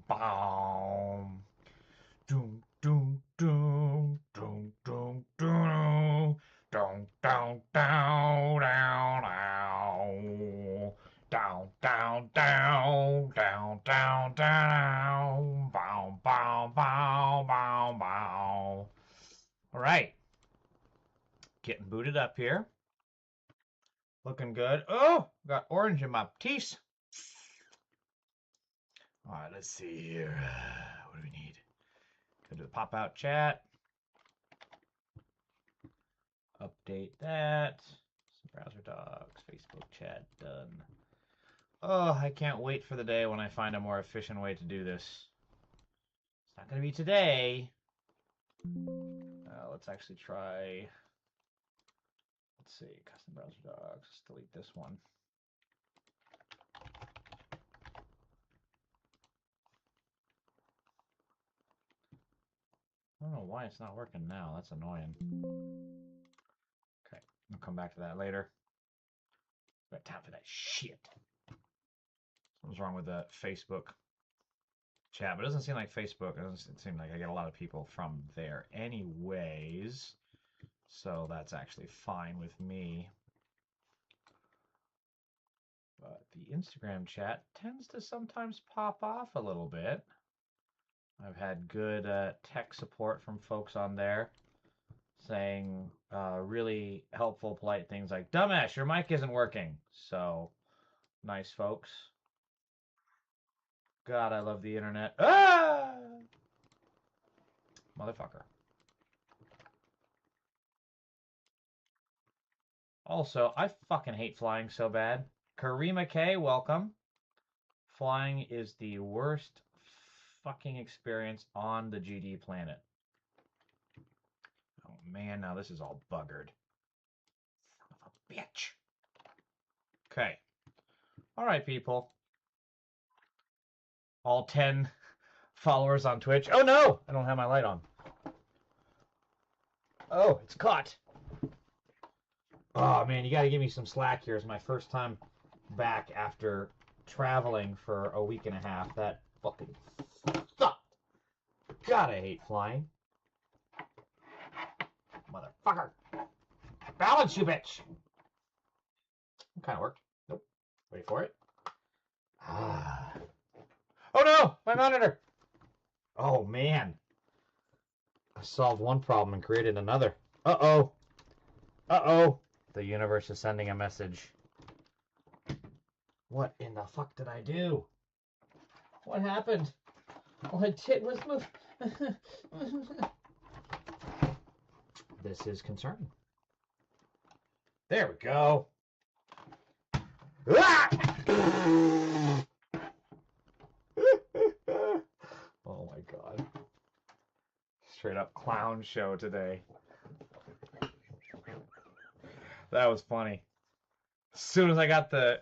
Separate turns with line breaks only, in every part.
Boom. Doom, doom, doom, doom, doom, doom, down, down, down, down, down, down, down, down, down, down, down, bow, bow, bow, bow, bow. All right, getting booted up here. Looking good. Oh, got orange in my teeth. All right, let's see here. What do we need? Go to the pop-out chat. Update that. Some browser docs, Facebook chat done. Oh, I can't wait for the day when I find a more efficient way to do this. It's not going to be today. Let's actually try. Let's see, custom browser docs. Let's delete this one. I don't know why it's not working now. That's annoying. Okay, I'll come back to that later. Got time for that shit. Something's wrong with the Facebook chat, but it doesn't seem like Facebook. It doesn't seem like I get a lot of people from there anyways. So that's actually fine with me. But the Instagram chat tends to sometimes pop off a little bit. I've had good tech support from folks on there saying really helpful, polite things like, dumbass, your mic isn't working. So, nice folks. God, I love the internet. Ah! Motherfucker. Also, I fucking hate flying so bad. Karima K, welcome. Flying is the worst fucking experience on the GD planet. Oh man, now this is all buggered. Son of a bitch. Okay. Alright, people. All 10 followers on Twitch. Oh no! I don't have my light on. Oh, it's caught. Oh man, you gotta give me some slack here. It's my first time back after traveling for a week and a half. That fucking sucked. God, I hate flying. Motherfucker. Balance, you bitch. It kind of worked. Nope. Wait for it. Ah. Oh no! My monitor! Oh man. I solved one problem and created another. Uh-oh. Uh-oh. The universe is sending a message. What in the fuck did I do? What happened? All I did was move. This is concerning. There we go. Ah! Oh my god. Straight up clown show today. That was funny. As soon as I got the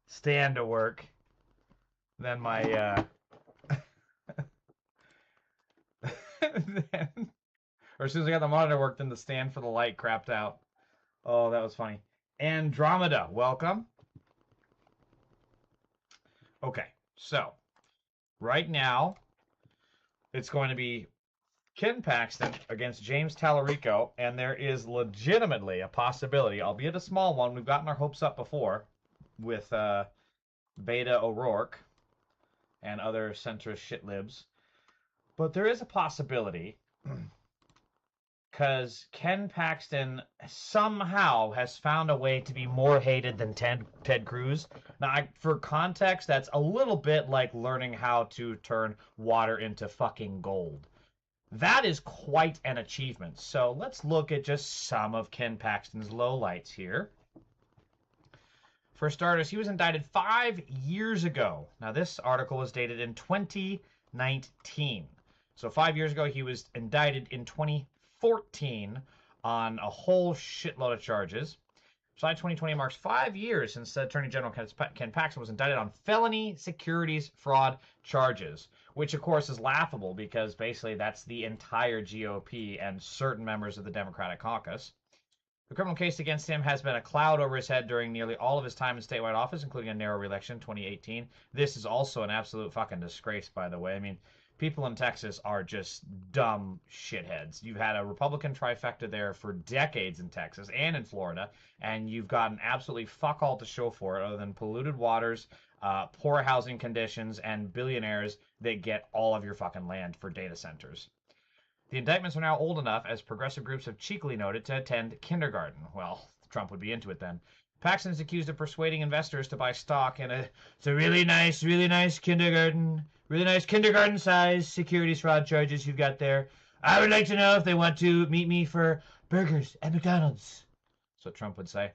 stand to work, then my then, or as soon as I got the monitor worked, then the stand for the light crapped out. Oh, that was funny. Andromeda, welcome. Okay, so right now it's going to be Ken Paxton against James Talarico, and there is legitimately a possibility, albeit a small one. We've gotten our hopes up before with Beta O'Rourke and other centrist shitlibs. But there is a possibility because Ken Paxton somehow has found a way to be more hated than Ted Cruz. Now, for context, that's a little bit like learning how to turn water into fucking gold. That is quite an achievement. So let's look at just some of Ken Paxton's lowlights here. For starters, he was indicted 5 years ago. Now, this article was dated in 2019. So 5 years ago, he was indicted in 2014 on a whole shitload of charges. July 2020 marks 5 years since Attorney General Ken Paxton was indicted on felony securities fraud charges, which, of course, is laughable because basically that's the entire GOP and certain members of the Democratic caucus. The criminal case against him has been a cloud over his head during nearly all of his time in statewide office, including a narrow re-election in 2018. This is also an absolute fucking disgrace, by the way. I mean, people in Texas are just dumb shitheads. You've had a Republican trifecta there for decades in Texas and in Florida, and you've gotten absolutely fuck all to show for it other than polluted waters, poor housing conditions, and billionaires that get all of your fucking land for data centers. The indictments are now old enough, as progressive groups have cheekily noted, to attend kindergarten. Well, Trump would be into it then. Paxton is accused of persuading investors to buy stock in it's a really nice kindergarten, really nice kindergarten-sized securities fraud charges you've got there. I would like to know if they want to meet me for burgers at McDonald's. That's what Trump would say.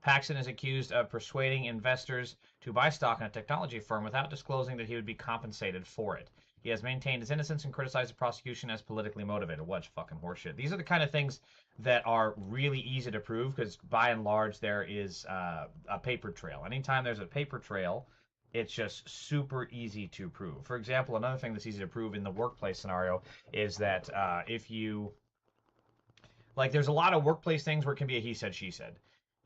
Paxton is accused of persuading investors to buy stock in a technology firm without disclosing that he would be compensated for it. He has maintained his innocence and criticized the prosecution as politically motivated. What fucking horseshit. These are the kind of things that are really easy to prove because, by and large, there is a paper trail. Anytime there's a paper trail, it's just super easy to prove. For example, another thing that's easy to prove in the workplace scenario is that if you... Like, there's a lot of workplace things where it can be a he said, she said.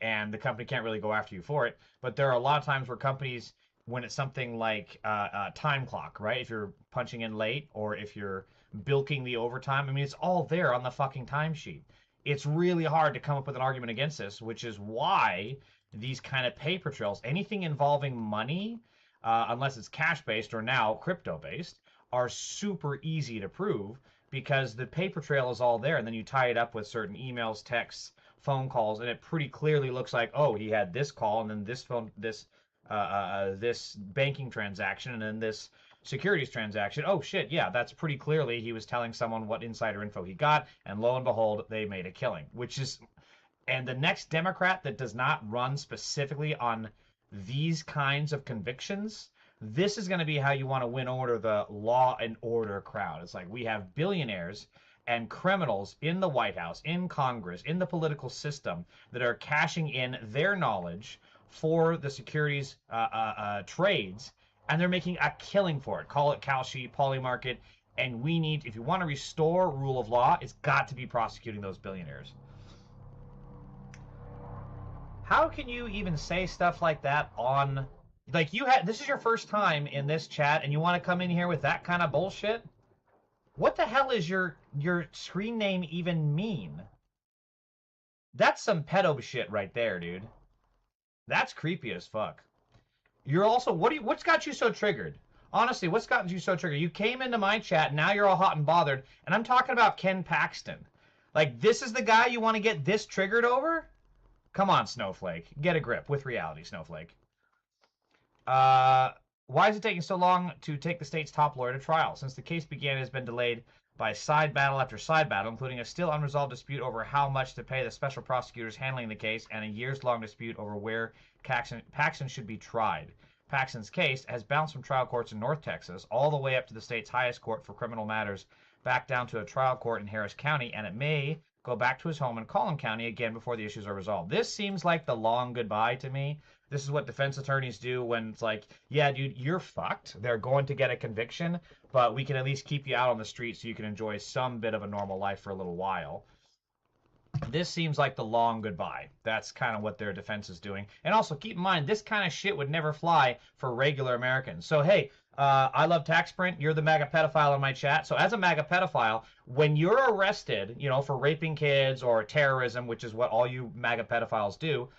And the company can't really go after you for it. But there are a lot of times where companies... when it's something like a time clock, right? If you're punching in late or if you're bilking the overtime, I mean, it's all there on the fucking timesheet. It's really hard to come up with an argument against this, which is why these kind of paper trails, anything involving money, unless it's cash-based or now crypto-based, are super easy to prove because the paper trail is all there, and then you tie it up with certain emails, texts, phone calls, and it pretty clearly looks like, oh, he had this call and then this phone, this banking transaction and then this securities transaction. Oh shit, yeah, that's pretty clearly he was telling someone what insider info he got, and lo and behold, they made a killing. Which is, and the next Democrat that does not run specifically on these kinds of convictions, this is going to be how you want to win over the law and order crowd. It's like we have billionaires and criminals in the White House, in Congress, in the political system that are cashing in their knowledge for the securities trades, and they're making a killing for it. Call it Kalshi, Polymarket, and we need, if you want to restore rule of law, it's got to be prosecuting those billionaires. How can you even say stuff like that on, like, you had, this is your first time in this chat, and you want to come in here with that kind of bullshit? What the hell is your screen name even mean? That's some pedo shit right there, dude. That's creepy as fuck. You're also, what's got you so triggered? Honestly, what's gotten you so triggered? You came into my chat, now you're all hot and bothered, and I'm talking about Ken Paxton. Like, this is the guy you want to get this triggered over? Come on, Snowflake. Get a grip with reality, Snowflake. Why is it taking so long to take the state's top lawyer to trial? Since the case began, it has been delayed by side battle after side battle, including a still unresolved dispute over how much to pay the special prosecutors handling the case and a years-long dispute over where Paxton should be tried. Paxton's case has bounced from trial courts in North Texas all the way up to the state's highest court for criminal matters, back down to a trial court in Harris County, and it may go back to his home in Collin County again before the issues are resolved. This seems like the long goodbye to me. This is what defense attorneys do when it's like, yeah, dude, you're fucked. They're going to get a conviction, but we can at least keep you out on the street so you can enjoy some bit of a normal life for a little while. This seems like the long goodbye. That's kind of what their defense is doing. And also, keep in mind, this kind of shit would never fly for regular Americans. So, hey, I love TaxPrint. You're the MAGA pedophile in my chat. So as a MAGA pedophile, when you're arrested, you know, for raping kids or terrorism, which is what all you MAGA pedophiles do,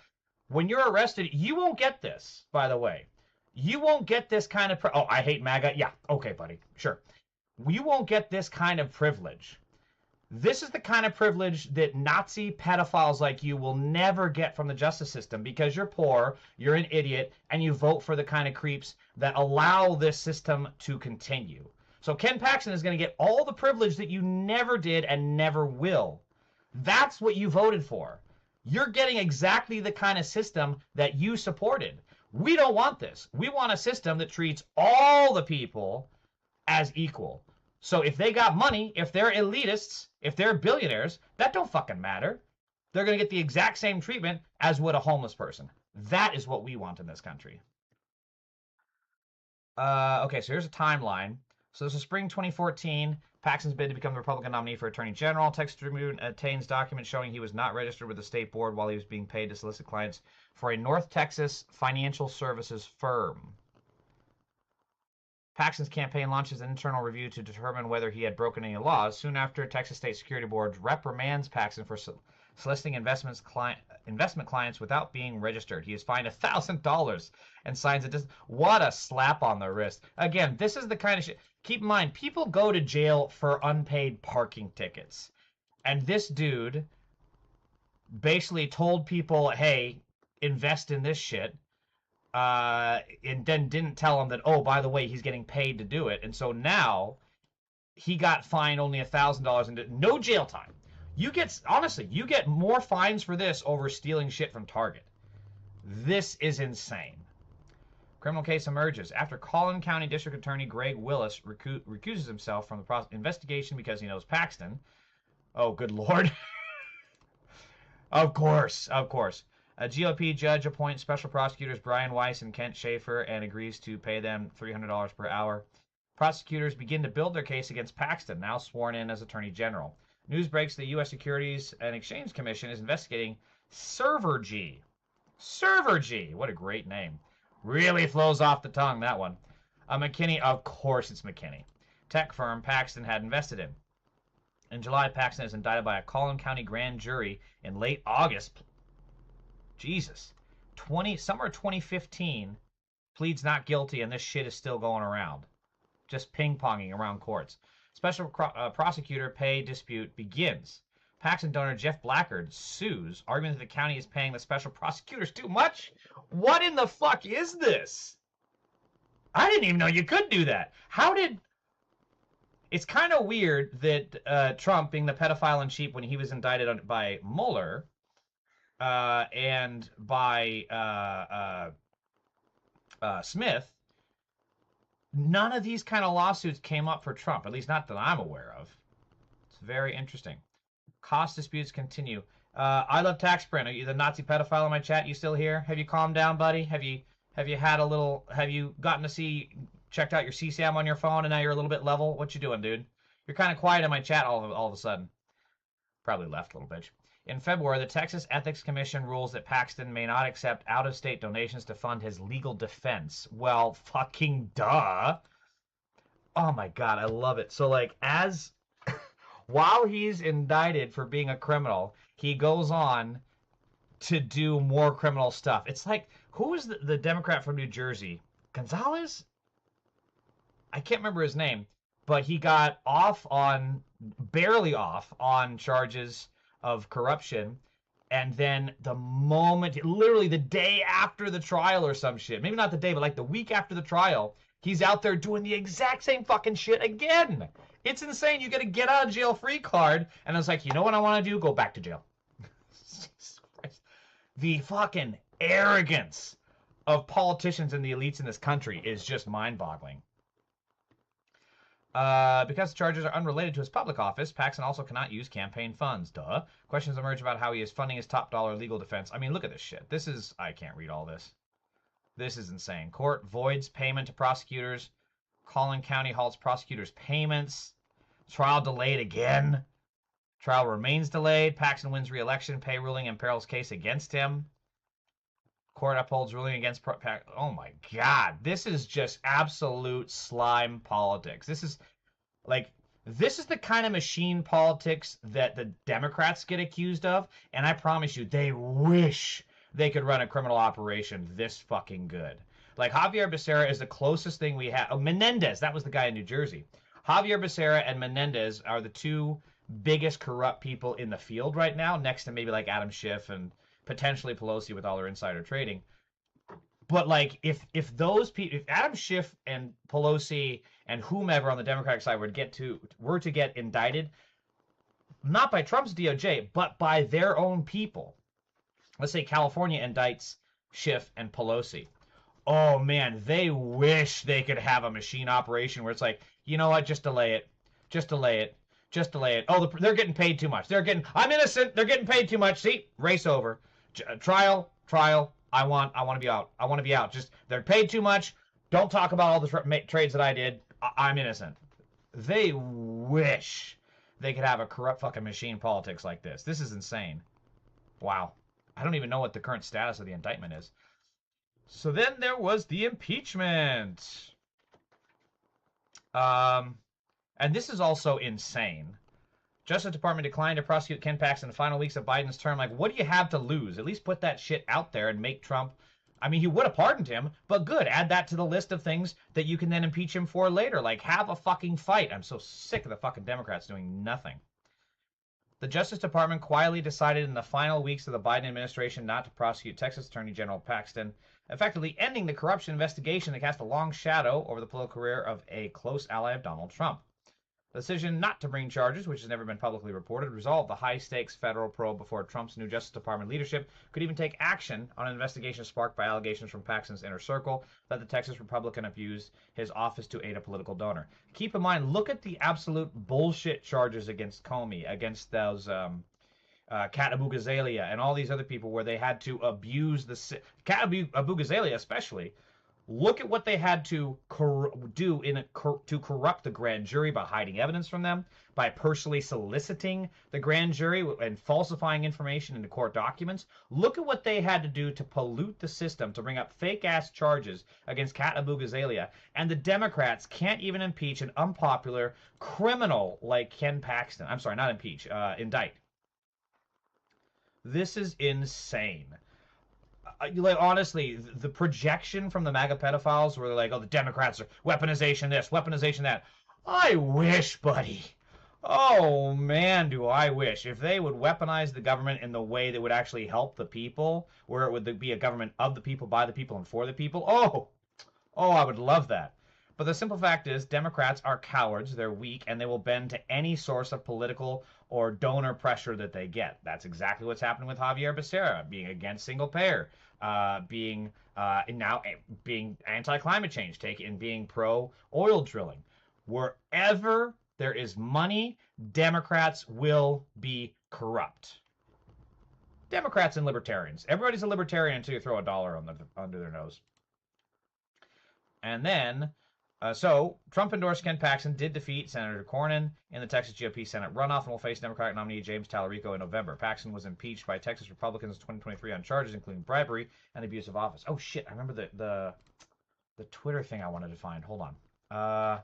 when you're arrested, you won't get this, by the way. You won't get this kind of... Oh, I hate MAGA? Yeah, okay, buddy. Sure. You won't get this kind of privilege. This is the kind of privilege that Nazi pedophiles like you will never get from the justice system because you're poor, you're an idiot, and you vote for the kind of creeps that allow this system to continue. So Ken Paxton is going to get all the privilege that you never did and never will. That's what you voted for. You're getting exactly the kind of system that you supported. We don't want this. We want a system that treats all the people as equal. So if they got money, if they're elitists, if they're billionaires, that don't fucking matter. They're going to get the exact same treatment as would a homeless person. That is what we want in this country. Okay, so here's a timeline. So this is spring 2014. Paxton's bid to become the Republican nominee for Attorney General. Texas Tribune obtains documents showing he was not registered with the state board while he was being paid to solicit clients for a North Texas financial services firm. Paxton's campaign launches an internal review to determine whether he had broken any laws. Soon after, Texas State Security Board reprimands Paxton for soliciting investment clients without being registered. He is fined $1,000 and signs a what a slap on the wrist. Again, this is the kind of shit. Keep in mind, people go to jail for unpaid parking tickets. And this dude basically told people, hey, invest in this shit. And then didn't tell him that, oh, by the way, he's getting paid to do it. And so now he got fined only $1,000 and no jail time. Honestly, you get more fines for this over stealing shit from Target. This is insane. Criminal case emerges. After Collin County District Attorney Greg Willis recuses himself from the investigation because he knows Paxton. Oh, good Lord. Of course. A GOP judge appoints special prosecutors Brian Weiss and Kent Schaefer and agrees to pay them $300 per hour. Prosecutors begin to build their case against Paxton, now sworn in as Attorney General. News breaks the U.S. Securities and Exchange Commission is investigating Servergy. Servergy, what a great name. Really flows off the tongue, that one. McKinney, of course it's McKinney. Tech firm Paxton had invested in. In July, Paxton is indicted by a Collin County grand jury in late August. Jesus. Summer 2015, pleads not guilty, and this shit is still going around. Just ping-ponging around courts. Special prosecutor pay dispute begins. Paxton donor Jeff Blackard sues, arguing that the county is paying the special prosecutors too much. What in the fuck is this? I didn't even know you could do that. It's kind of weird that Trump, being the pedophile in chief when he was indicted by Mueller, and by Smith, none of these kind of lawsuits came up for Trump, at least not that I'm aware of. It's very interesting. Cost disputes continue. I love TaxPrint. Are you the Nazi pedophile in my chat? You still here? Have you calmed down, buddy? Have you gotten to checked out your CSAM on your phone and now you're a little bit level? What you doing, dude? You're kind of quiet in my chat all of a sudden. Probably left, little bitch. In February, the Texas Ethics Commission rules that Paxton may not accept out-of-state donations to fund his legal defense. Well, fucking duh. Oh my God, I love it. So, like, while he's indicted for being a criminal, he goes on to do more criminal stuff. It's like, who was the Democrat from New Jersey? Gonzalez? I can't remember his name, but he got barely off on charges of corruption, and then literally the day after the trial or some shit, maybe not the day, but like the week after the trial, he's out there doing the exact same fucking shit again. It's insane. You get a get out of jail free card, and I was like, you know what I want to do? Go back to jail. The fucking arrogance of politicians and the elites in this country is just mind-boggling. Because the charges are unrelated to his public office, Paxton also cannot use campaign funds. Duh. Questions emerge about how he is funding his top-dollar legal defense. I mean, look at this shit. I can't read all this. This is insane. Court voids payment to prosecutors. Collin County halts prosecutors' payments. Trial delayed again. Trial remains delayed. Paxton wins re-election. Pay ruling imperils case against him. Court upholds ruling against oh my God, this is just absolute slime politics. This is the kind of machine politics that the Democrats get accused of, and I promise you, they wish they could run a criminal operation this fucking good. Like, Javier Becerra is the closest thing we have. Oh, Menendez, that was the guy in New Jersey. Javier Becerra and Menendez are the two biggest corrupt people in the field right now, next to maybe like Adam Schiff and potentially Pelosi with all her insider trading. But like, if those people, if Adam Schiff and Pelosi and whomever on the Democratic side were to get indicted, not by Trump's DOJ, but by their own people. Let's say California indicts Schiff and Pelosi. Oh man, they wish they could have a machine operation where it's like, you know what, just delay it. Just delay it. Just delay it. Oh, they're getting paid too much. I'm innocent. They're getting paid too much. See, race over. Trial. I want to be out. I want to be out. Just, they're paid too much. Don't talk about all the trades that I did. I'm innocent. They wish they could have a corrupt fucking machine politics like this. This is insane. Wow. I don't even know what the current status of the indictment is. So then there was the impeachment. And this is also insane. Justice Department declined to prosecute Ken Paxton in the final weeks of Biden's term. Like, what do you have to lose? At least put that shit out there and make Trump... I mean, he would have pardoned him, but good. Add that to the list of things that you can then impeach him for later. Like, have a fucking fight. I'm so sick of the fucking Democrats doing nothing. The Justice Department quietly decided in the final weeks of the Biden administration not to prosecute Texas Attorney General Paxton, effectively ending the corruption investigation that cast a long shadow over the political career of a close ally of Donald Trump. The decision not to bring charges, which has never been publicly reported, resolved the high-stakes federal probe before Trump's new Justice Department leadership could even take action on an investigation sparked by allegations from Paxton's inner circle that the Texas Republican abused his office to aid a political donor. Keep in mind, look at the absolute bullshit charges against Comey, against those Kat Abu-Ghazalia and all these other people where they had to abuse the... Kat Abu-Ghazalia especially. Look at what they had to do to corrupt the grand jury by hiding evidence from them, by personally soliciting the grand jury and falsifying information into court documents. Look at what they had to do to pollute the system, to bring up fake-ass charges against Kat Abu-Ghazalia. And the Democrats can't even impeach an unpopular criminal like Ken Paxton. I'm sorry, not impeach, indict. This is insane. Like, honestly, the projection from the MAGA pedophiles where they're like, oh, the Democrats are weaponization this, weaponization that. I wish, buddy. Oh, man, do I wish. If they would weaponize the government in the way that would actually help the people, where it would be a government of the people, by the people, and for the people, oh, I would love that. But the simple fact is, Democrats are cowards, they're weak, and they will bend to any source of political or donor pressure that they get. That's exactly what's happening with Javier Becerra, being against single-payer, being anti-climate change, and being pro-oil drilling. Wherever there is money, Democrats will be corrupt. Democrats and libertarians. Everybody's a libertarian until you throw a dollar under their nose. And then... So, Trump-endorsed Ken Paxton did defeat Senator Cornyn in the Texas GOP Senate runoff and will face Democratic nominee James Talarico in November. Paxton was impeached by Texas Republicans in 2023 on charges including bribery and abuse of office. Oh, shit. I remember the Twitter thing I wanted to find. Hold on.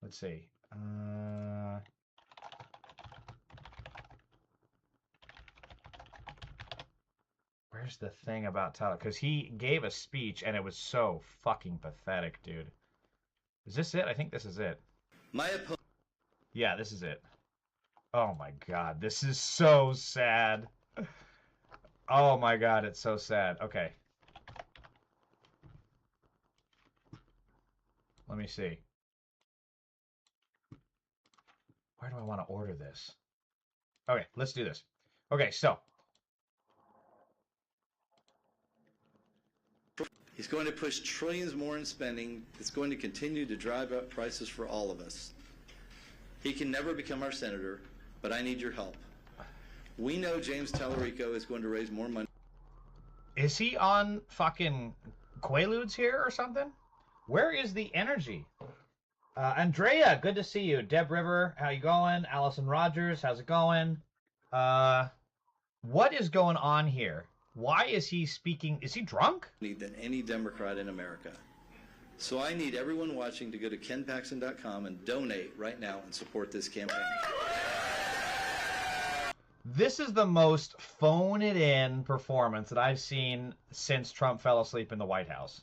Let's see. Where's the thing about Tyler? Because he gave a speech, and it was so fucking pathetic, dude. Is this it? I think this is it. Yeah, this is it. Oh, my God. This is so sad. Oh, my God. It's so sad. Okay. Let me see. Where do I want to order this? Okay, let's do this. Okay, so...
He's going to push trillions more in spending. It's going to continue to drive up prices for all of us. He can never become our senator, but I need your help. We know James Talarico is going to raise more money.
Is he on fucking Quaaludes here or something? Where is the energy? Andrea, good to see you. Deb River, how you going? Allison Rogers, how's it going? What is going on here? Why is he speaking? Is he drunk?
Than any Democrat in America. So I need everyone watching to go to kenpaxton.com and donate right now and support this campaign.
This is the most phone-it-in performance that I've seen since Trump fell asleep in the White House.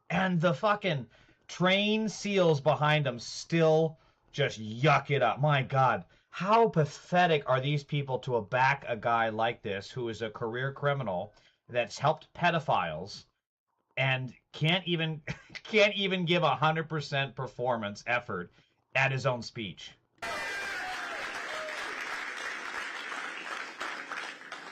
And the fucking trained SEALs behind him still just yuck it up. My God. How pathetic are these people to back a guy like this who is a career criminal that's helped pedophiles and can't even give 100% performance effort at his own speech?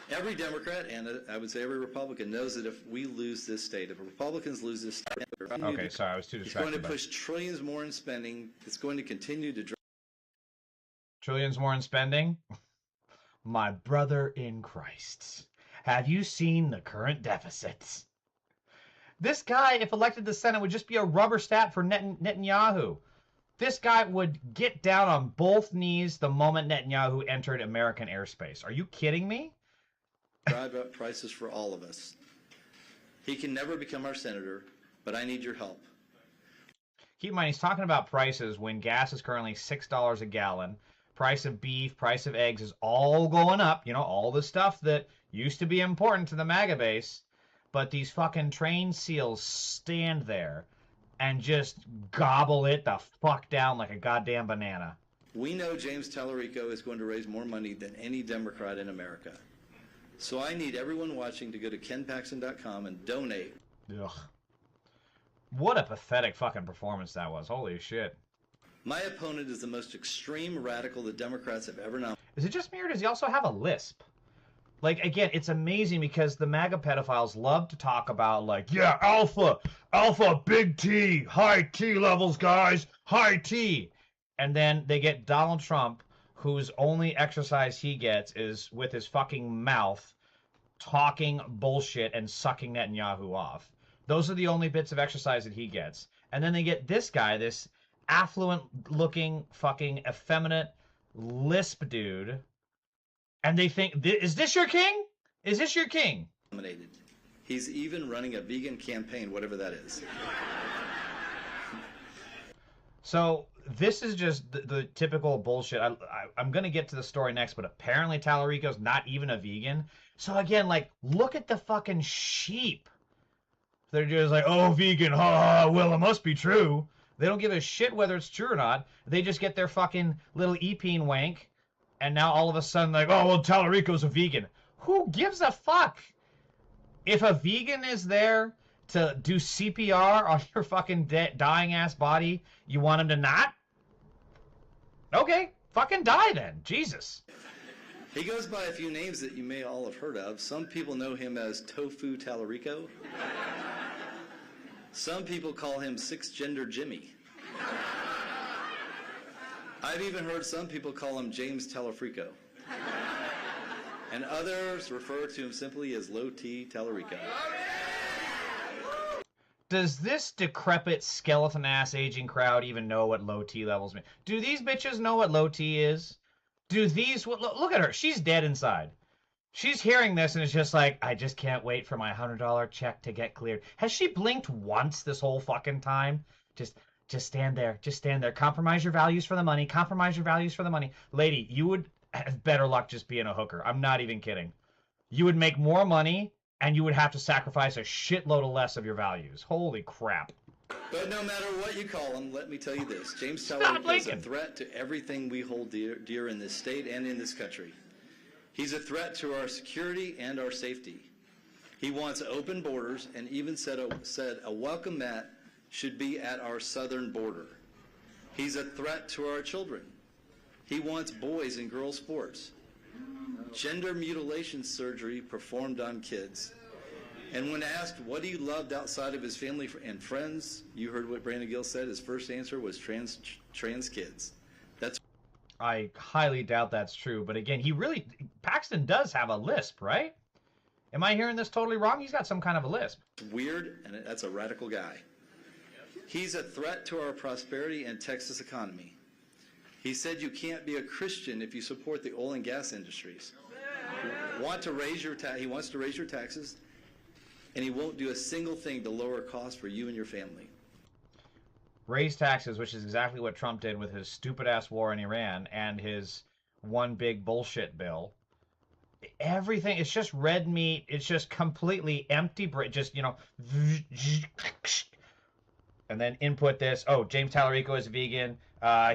Every Democrat, and I would say every Republican, knows that if we lose this state, if Republicans lose this state...
Okay, sorry, I was too distracted.
It's going to push trillions more in spending. It's going to continue to...
Trillions more in spending? My brother in Christ. Have you seen the current deficits? This guy, if elected to the Senate, would just be a rubber stamp for Netanyahu. This guy would get down on both knees the moment Netanyahu entered American airspace. Are you kidding me?
Drive up prices for all of us. He can never become our senator, but I need your help.
Keep in mind, he's talking about prices when gas is currently $6 a gallon. Price of beef, price of eggs is all going up. You know, all the stuff that used to be important to the MAGA base. But these fucking trained SEALs stand there and just gobble it the fuck down like a goddamn banana.
We know James Talarico is going to raise more money than any Democrat in America. So I need everyone watching to go to kenpaxton.com and donate.
Ugh. What a pathetic fucking performance that was. Holy shit.
My opponent is the most extreme radical the Democrats have ever known.
Is it just me or does he also have a lisp? Like, again, it's amazing because the MAGA pedophiles love to talk about, like, yeah, alpha, big T, high T levels, guys, high T. And then they get Donald Trump, whose only exercise he gets is with his fucking mouth talking bullshit and sucking Netanyahu off. Those are the only bits of exercise that he gets. And then they get this guy, this affluent-looking, fucking effeminate lisp dude, and they think, is this your king? Is this your king?
Nominated. He's even running a vegan campaign, whatever that is.
So this is just the typical bullshit. I'm going to get to the story next, but apparently Talarico's not even a vegan. So again, like, look at the fucking sheep. They're just like, oh, vegan, ha ha, well, it must be true. They don't give a shit whether it's true or not. They just get their fucking little epeen wank. And now all of a sudden, like, oh, well, Talarico's a vegan. Who gives a fuck? If a vegan is there to do CPR on your fucking dying-ass body, you want him to not? Okay, fucking die then. Jesus.
He goes by a few names that you may all have heard of. Some people know him as Tofu Talarico. Some people call him Six-Gender Jimmy. I've even heard some people call him James Talarico. And others refer to him simply as Low T Talarico.
Does this decrepit skeleton-ass aging crowd even know what low T levels mean? Do these bitches know what low T is? Do these... Look at her. She's dead inside. She's hearing this and it's just like, I just can't wait for my $100 check to get cleared. Has she blinked once this whole fucking time? Just stand there. Just stand there. Compromise your values for the money. Compromise your values for the money. Lady, you would have better luck just being a hooker. I'm not even kidding. You would make more money, and you would have to sacrifice a shitload of less of your values. Holy crap.
But no matter what you call him, let me tell you this. James Talarico is a threat to everything we hold dear in this state and in this country. He's a threat to our security and our safety. He wants open borders and even said a welcome mat should be at our southern border. He's a threat to our children. He wants boys and girls sports, gender mutilation surgery performed on kids. And when asked what he loved outside of his family and friends, you heard what Brandon Gill said. His first answer was trans kids.
I highly doubt that's true, but again, Paxton does have a lisp, right? Am I hearing this totally wrong? He's got some kind of a lisp.
Weird, and that's a radical guy. He's a threat to our prosperity and Texas economy. He said you can't be a Christian if you support the oil and gas industries. He wants to raise your taxes, and he won't do a single thing to lower costs for you and your family.
Raise taxes, which is exactly what Trump did with his stupid-ass war in Iran and his one big bullshit bill. Everything, it's just red meat. It's just completely empty, just, you know, and then input this. Oh, James Talarico is a vegan.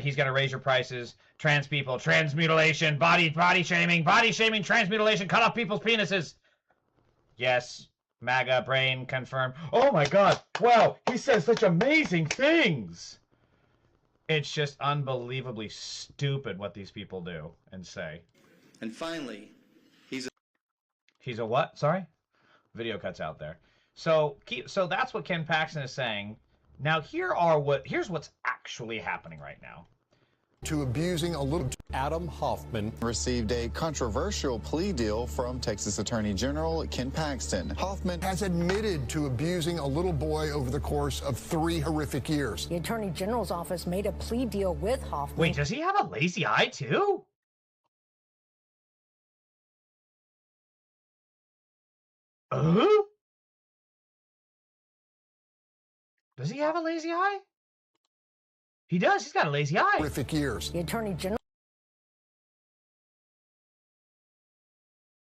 He's going to raise your prices. Trans people, trans mutilation, body shaming, trans mutilation, cut off people's penises. Yes. MAGA brain confirmed. Oh my God. Wow. He says such amazing things. It's just unbelievably stupid what these people do and say.
And finally,
he's a what? Sorry? Video cuts out there. So that's what Ken Paxton is saying. Now here's what's actually happening right now.
to abusing a little.
Adam Hoffman
received a controversial plea deal from Texas Attorney General Ken Paxton.
Hoffman has admitted to abusing a little boy over the course of 3 horrific years.
The Attorney General's office made a plea deal with Hoffman.
Wait, does he have a lazy eye too? Does he have a lazy eye? He does. He's got a lazy eye.
Horrific years.
The Attorney General's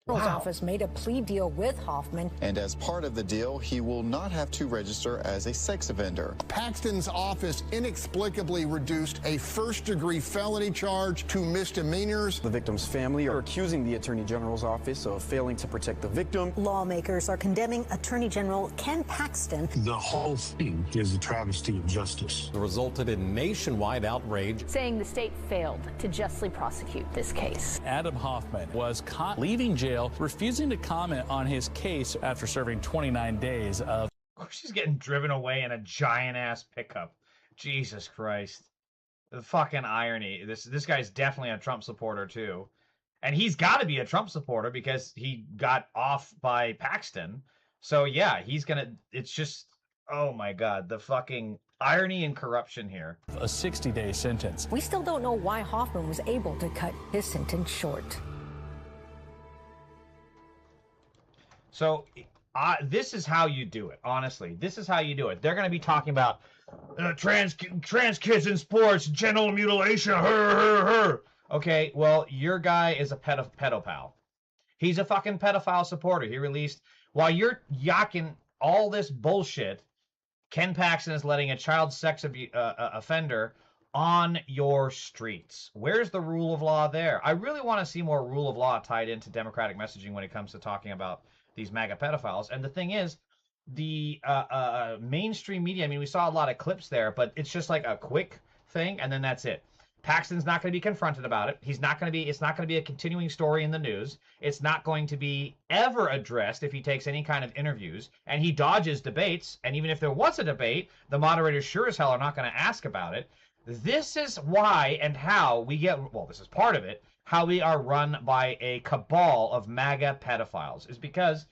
office made a plea deal with Hoffman.
And as part of the deal, he will not have to register as a sex offender.
Paxton's office inexplicably reduced a first-degree felony charge to misdemeanors.
The victim's family are accusing the Attorney General's office of failing to protect the victim.
Lawmakers are condemning Attorney General Ken Paxton.
The whole thing is a travesty of justice.
It resulted in nationwide outrage,
saying the state failed to justly prosecute this case.
Adam Hoffman was caught leaving jail, refusing to comment on his case after serving 29 days of...
Of course he's getting driven away in a giant-ass pickup. Jesus Christ. The fucking irony. This guy's definitely a Trump supporter, too. And he's got to be a Trump supporter because he got off by Paxton. So, yeah, he's gonna... It's just... Oh, my God. The fucking irony and corruption here.
A 60-day sentence.
We still don't know why Hoffman was able to cut his sentence short.
So, this is how you do it, honestly. This is how you do it. They're going to be talking about trans kids in sports, genital mutilation, Okay, well, your guy is a pedophile. He's a fucking pedophile supporter. He released, while you're yakking all this bullshit, Ken Paxton is letting a child sex offender on your streets. Where's the rule of law there? I really want to see more rule of law tied into Democratic messaging when it comes to talking about these MAGA pedophiles. And the thing is, the mainstream media, I mean, we saw a lot of clips there, but it's just like a quick thing, and then that's it. Paxton's not going to be confronted about it. He's not going to be, it's not going to be a continuing story in the news. It's not going to be ever addressed if he takes any kind of interviews, and he dodges debates, and even if there was a debate, the moderators sure as hell are not going to ask about it. This is why and how we get, well, this is part of it, how we are run by a cabal of MAGA pedophiles, is because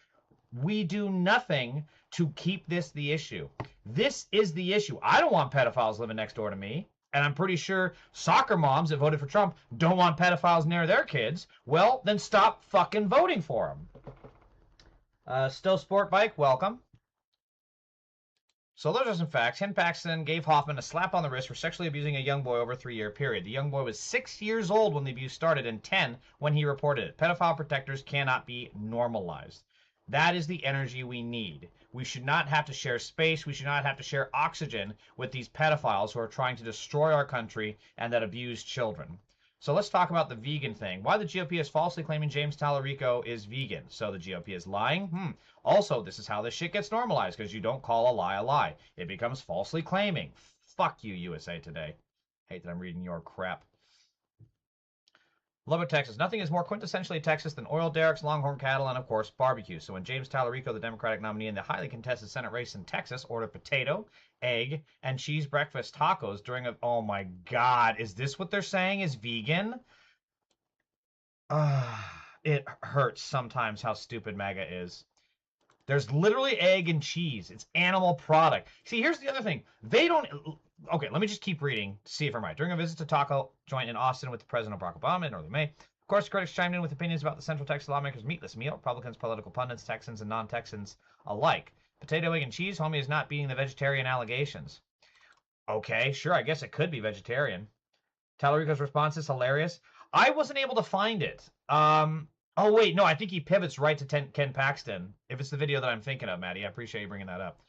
we do nothing to keep this the issue. This is the issue. I don't want pedophiles living next door to me, and I'm pretty sure soccer moms that voted for Trump don't want pedophiles near their kids. Well, then stop fucking voting for them. Still Sport Bike, welcome. So those are some facts. Ken Paxton gave Hoffman a slap on the wrist for sexually abusing a young boy over a 3-year period. The young boy was 6 years old when the abuse started and 10 when he reported it. Pedophile protectors cannot be normalized. That is the energy we need. We should not have to share space. We should not have to share oxygen with these pedophiles who are trying to destroy our country and that abuse children. So let's talk about the vegan thing. Why the GOP is falsely claiming James Talarico is vegan. So the GOP is lying? Also, this is how this shit gets normalized, because you don't call a lie a lie. It becomes falsely claiming. Fuck you, USA Today. Hate that I'm reading your crap. Lubbock, Texas. Nothing is more quintessentially Texas than oil derricks, longhorn cattle, and, of course, barbecue. So when James Talarico, the Democratic nominee in the highly contested Senate race in Texas, ordered potato, egg, and cheese breakfast tacos during a... Oh, my God. Is this what they're saying is vegan? It hurts sometimes how stupid MAGA is. There's literally egg and cheese. It's animal product. See, here's the other thing. They don't... Okay, let me just keep reading to see if I'm right. During a visit to taco joint in Austin with President Barack Obama in early May, of course, critics chimed in with opinions about the Central Texas lawmakers' meatless meal. Republicans, political pundits, Texans, and non-Texans alike. Potato, egg, and cheese, homie, is not beating the vegetarian allegations. Okay, sure, I guess it could be vegetarian. Talarico's response is hilarious. I wasn't able to find it. Oh, wait, no, I think he pivots right to Ken Paxton. If it's the video that I'm thinking of, Maddie, I appreciate you bringing that up.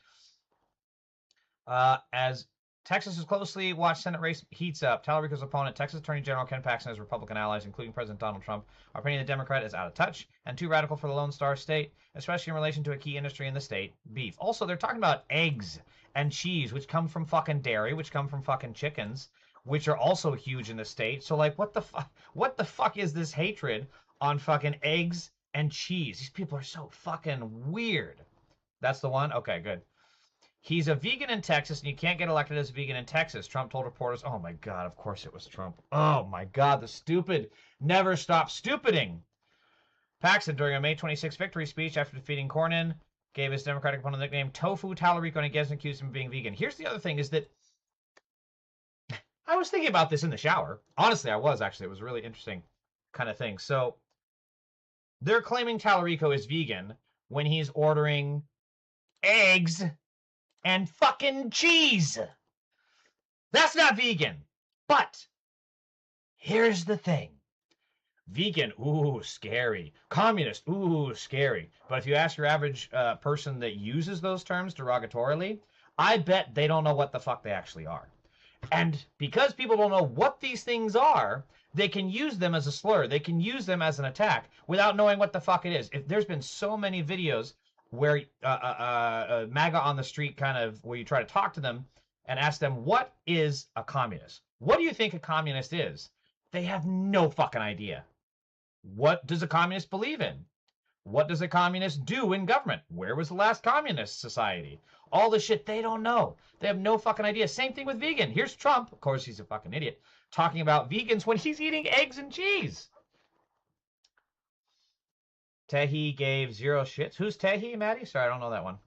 As Texas's closely watched Senate race heats up, Talarico's opponent, Texas Attorney General Ken Paxton, and his Republican allies, including President Donald Trump, are painting the Democrat as out of touch and too radical for the Lone Star State, especially in relation to a key industry in the state, beef. Also, they're talking about eggs and cheese, which come from fucking dairy, which come from fucking chickens, which are also huge in the state. So, like, what the fuck is this hatred on fucking eggs and cheese? These people are so fucking weird. That's the one? Okay, good. He's a vegan in Texas, and you can't get elected as a vegan in Texas, Trump told reporters. Oh, my God, of course it was Trump. Oh, my God, the stupid never stop stupiding. Paxton, during a May 26 victory speech after defeating Cornyn, gave his Democratic opponent the nickname Tofu Talarico, and again accused him of being vegan. Here's the other thing, is that I was thinking about this in the shower. Honestly, I was, actually. It was a really interesting kind of thing. So they're claiming Talarico is vegan when he's ordering eggs and fucking cheese. That's not vegan. But here's the thing. Vegan, ooh, scary. Communist, ooh, scary. But if you ask your average person that uses those terms derogatorily, I bet they don't know what the fuck they actually are. And because people don't know what these things are, they can use them as a slur. They can use them as an attack without knowing what the fuck it is. If there's been so many videos where MAGA on the street kind of, where you try to talk to them and ask them, what is a communist? What do you think a communist is? They have no fucking idea. What does a communist believe in? What does a communist do in government? Where was the last communist society? All the shit they don't know. They have no fucking idea. Same thing with vegan. Here's Trump, of course he's a fucking idiot, talking about vegans when he's eating eggs and cheese. Tehi gave 0 shits. Who's Tehi, Maddie? Sorry, I don't know that one.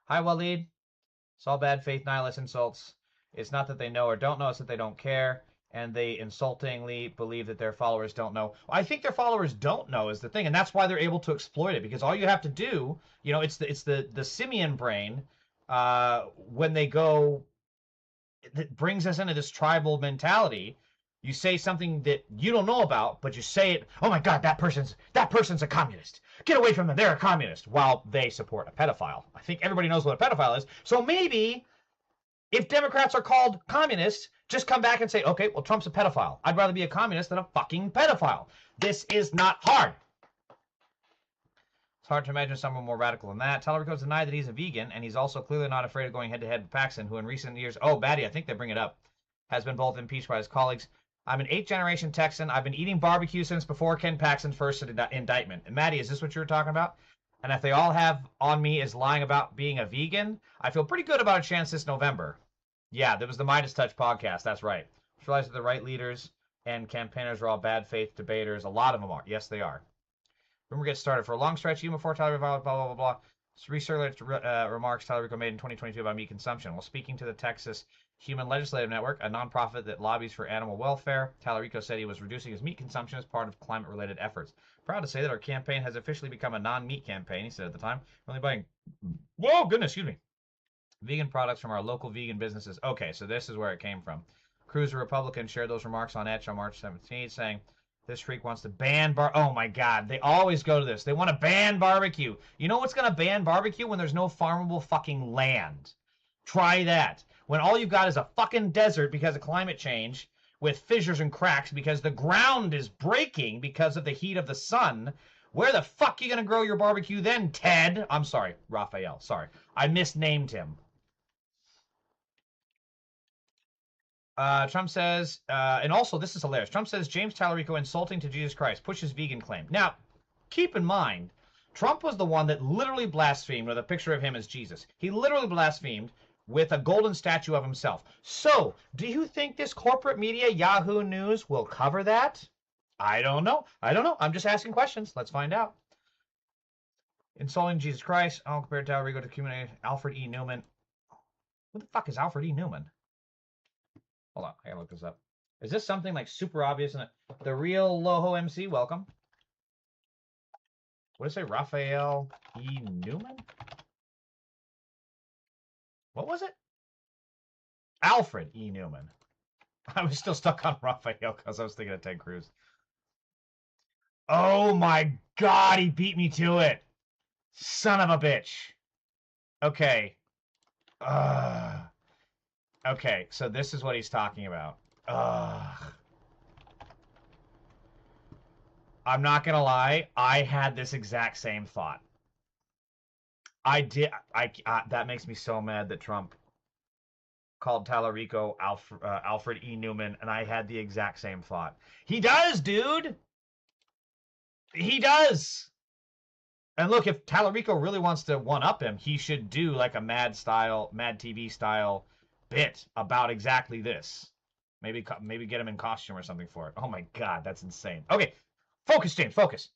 Hi, Waleed. It's all bad faith, nihilist insults. It's not that they know or don't know, it's that they don't care. And they insultingly believe that their followers don't know. I think their followers don't know is the thing, and that's why they're able to exploit it. Because all you have to do, you know, it's the simian brain when they go, that brings us into this tribal mentality. You say something that you don't know about, but you say it. Oh my God, that person's a communist. Get away from them. They're a communist. While they support a pedophile. I think everybody knows what a pedophile is. So maybe if Democrats are called communists, just come back and say, okay, well, Trump's a pedophile. I'd rather be a communist than a fucking pedophile. This is not hard. It's hard to imagine someone more radical than that. Talarico's denied that he's a vegan, and he's also clearly not afraid of going head-to-head with Paxton, who in recent years, oh, Batty, I think they bring it up, has been both impeached by his colleagues. I'm an 8th-generation Texan. I've been eating barbecue since before Ken Paxton's first indictment. And Maddie, is this what you were talking about? And if they all have on me is lying about being a vegan, I feel pretty good about a chance this November. Yeah, there was the Midas Touch podcast. That's right. I realize that the right leaders and campaigners are all bad faith debaters. A lot of them are. Yes, they are. Rumor gets started. For a long stretch, even before Talarico, blah, blah, blah, blah. Recirculated remarks Talarico made in 2022 about meat consumption. While speaking to the Texas Human Legislative Network, a nonprofit that lobbies for animal welfare, Talarico said he was reducing his meat consumption as part of climate-related efforts. Proud to say that our campaign has officially become a non-meat campaign, he said at the time. We're only buying, whoa, goodness, excuse me, vegan products from our local vegan businesses. Okay, so this is where it came from. Cruz, a Republican, shared those remarks on X on March 17th, saying, this freak wants to ban oh my God, they always go to this. They want to ban barbecue. You know what's going to ban barbecue? When there's no farmable fucking land. Try that. When all you've got is a fucking desert because of climate change, with fissures and cracks because the ground is breaking because of the heat of the sun, where the fuck are you going to grow your barbecue then, Ted? I'm sorry, Raphael, sorry. I misnamed him. Trump says, and also this is hilarious, Trump says James Talarico insulting to Jesus Christ, pushes vegan claim. Now, keep in mind, Trump was the one that literally blasphemed with a picture of him as Jesus. He literally blasphemed with a golden statue of himself. So, do you think this corporate media, Yahoo News, will cover that? I don't know. I don't know. I'm just asking questions. Let's find out. Insulting Jesus Christ. I'll compare Talarico to community Alfred E. Newman. Who the fuck is Alfred E. Newman? Hold on, I gotta look this up. Is this something like super obvious? The real Loho MC, welcome. What did it say? Raphael E. Newman? What was it? Alfred E. Newman. I was still stuck on Raphael because I was thinking of Ted Cruz. Oh my God, he beat me to it. Son of a bitch. Okay. Okay, so this is what he's talking about. I'm not gonna lie, I had this exact same thought. That makes me so mad that Trump called Talarico Alfred E. Newman, and I had the exact same thought. He does, dude! He does! And look, if Talarico really wants to one-up him, he should do like a Mad TV style bit about exactly this. Maybe get him in costume or something for it. Oh my God, that's insane. Okay, focus, James, focus.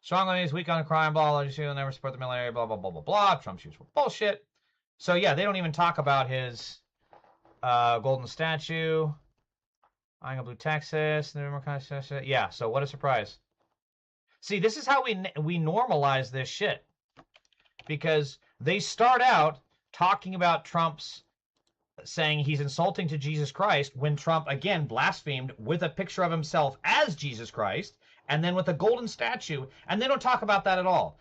Strong enemies, weak on crime, blah, blah, blah, never support the military, blah, blah, blah, blah, blah. Trump shoots for bullshit. So yeah, they don't even talk about his golden statue. Eyeing a blue Texas. Yeah, so what a surprise. See, this is how we normalize this shit. Because they start out talking about Trump's saying he's insulting to Jesus Christ when Trump, again, blasphemed with a picture of himself as Jesus Christ and then with a golden statue, and they don't talk about that at all.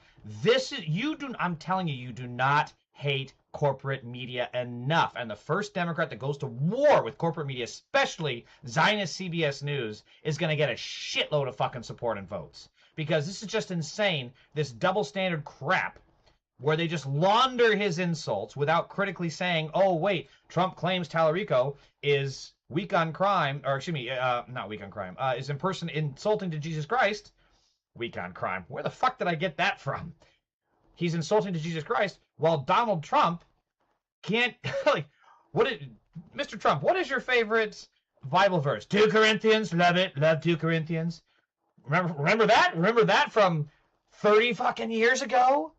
I'm telling you, you do not hate corporate media enough. And the first Democrat that goes to war with corporate media, especially Zionist CBS News, is going to get a shitload of fucking support and votes. Because this is just insane, this double standard crap, where they just launder his insults without critically saying, oh, wait, Trump claims Talarico is weak on crime, or excuse me, not weak on crime, is insulting to Jesus Christ. Weak on crime. Where the fuck did I get that from? He's insulting to Jesus Christ, while Donald Trump can't, like, Mr. Trump, what is your favorite Bible verse? 2 Corinthians, love it, love 2 Corinthians. Remember that? Remember that from 30 fucking years ago?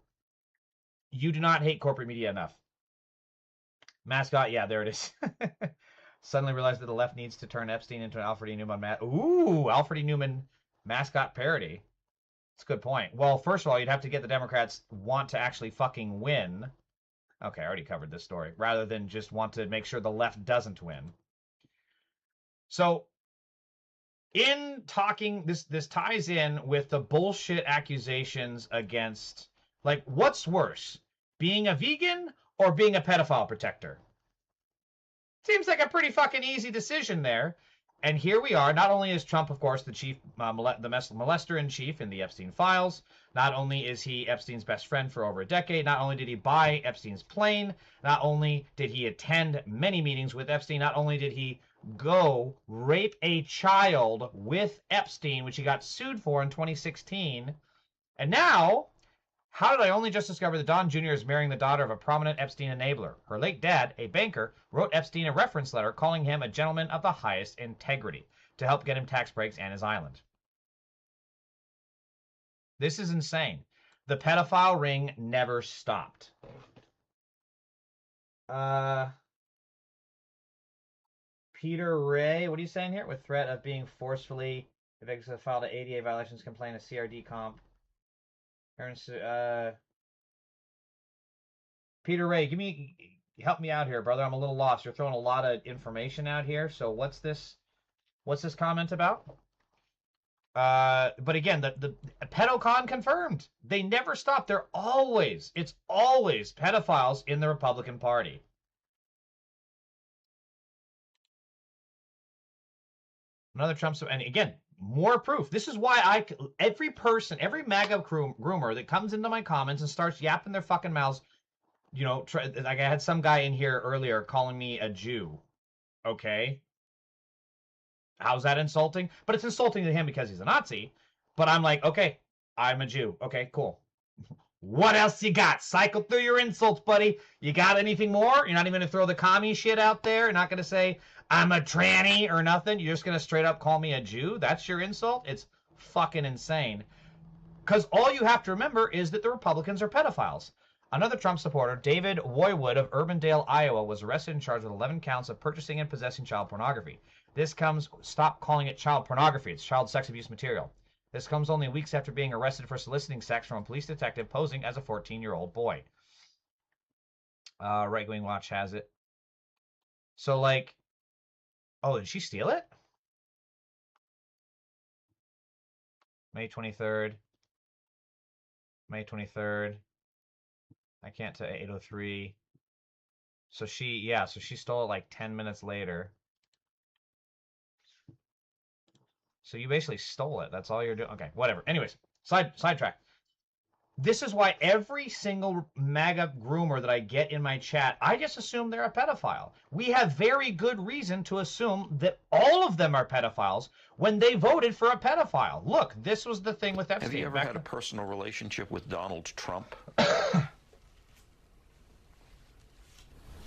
You do not hate corporate media enough. Mascot, yeah, there it is. Suddenly realized that the left needs to turn Epstein into an Alfred E. Newman Alfred E. Newman mascot parody. That's a good point. Well, first of all, you'd have to get the Democrats want to actually fucking win. Okay, I already covered this story. Rather than just want to make sure the left doesn't win. So, in talking, this ties in with the bullshit accusations against, like, what's worse? Being a vegan or being a pedophile protector? Seems like a pretty fucking easy decision there. And here we are. Not only is Trump, of course, the chief, the molester-in-chief in the Epstein files. Not only is he Epstein's best friend for over a decade. Not only did he buy Epstein's plane. Not only did he attend many meetings with Epstein. Not only did he go rape a child with Epstein, which he got sued for in 2016. And now, how did I only just discover that Don Jr. is marrying the daughter of a prominent Epstein enabler? Her late dad, a banker, wrote Epstein a reference letter calling him a gentleman of the highest integrity to help get him tax breaks and his island. This is insane. The pedophile ring never stopped. Peter Ray, what are you saying here? With threat of being forcefully evicted, filed an ADA violations complaint, a CRD comp. Peter Ray, help me out here, brother. I'm a little lost. You're throwing a lot of information out here. So what's this comment about? But again, the pedocon confirmed. They never stop. It's always pedophiles in the Republican Party. Another Trump, and again, more proof. This is why every MAGA groomer that comes into my comments and starts yapping their fucking mouths, like I had some guy in here earlier calling me a Jew. Okay. How's that insulting? But it's insulting to him because he's a Nazi. But I'm like, okay, I'm a Jew. Okay, cool. What else you got? Cycle through your insults, buddy. You got anything more? You're not even going to throw the commie shit out there? You're not going to say, I'm a tranny or nothing? You're just going to straight up call me a Jew? That's your insult? It's fucking insane. Because all you have to remember is that the Republicans are pedophiles. Another Trump supporter, David Woywood of Urbandale, Iowa, was arrested and charged with 11 counts of purchasing and possessing child pornography. Stop calling it child pornography. It's child sex abuse material. This comes only weeks after being arrested for soliciting sex from a police detective posing as a 14-year-old boy. Right Wing Watch has it. So, like, oh, did she steal it? May 23rd. May 23rd. I can't tell, 8:03. So she stole it like 10 minutes later. So you basically stole it. That's all you're doing. Okay, whatever. Anyways, sidetrack. This is why every single MAGA groomer that I get in my chat, I just assume they're a pedophile. We have very good reason to assume that all of them are pedophiles when they voted for a pedophile. Look, this was the thing with Epstein.
Have you ever had a personal relationship with Donald Trump?
What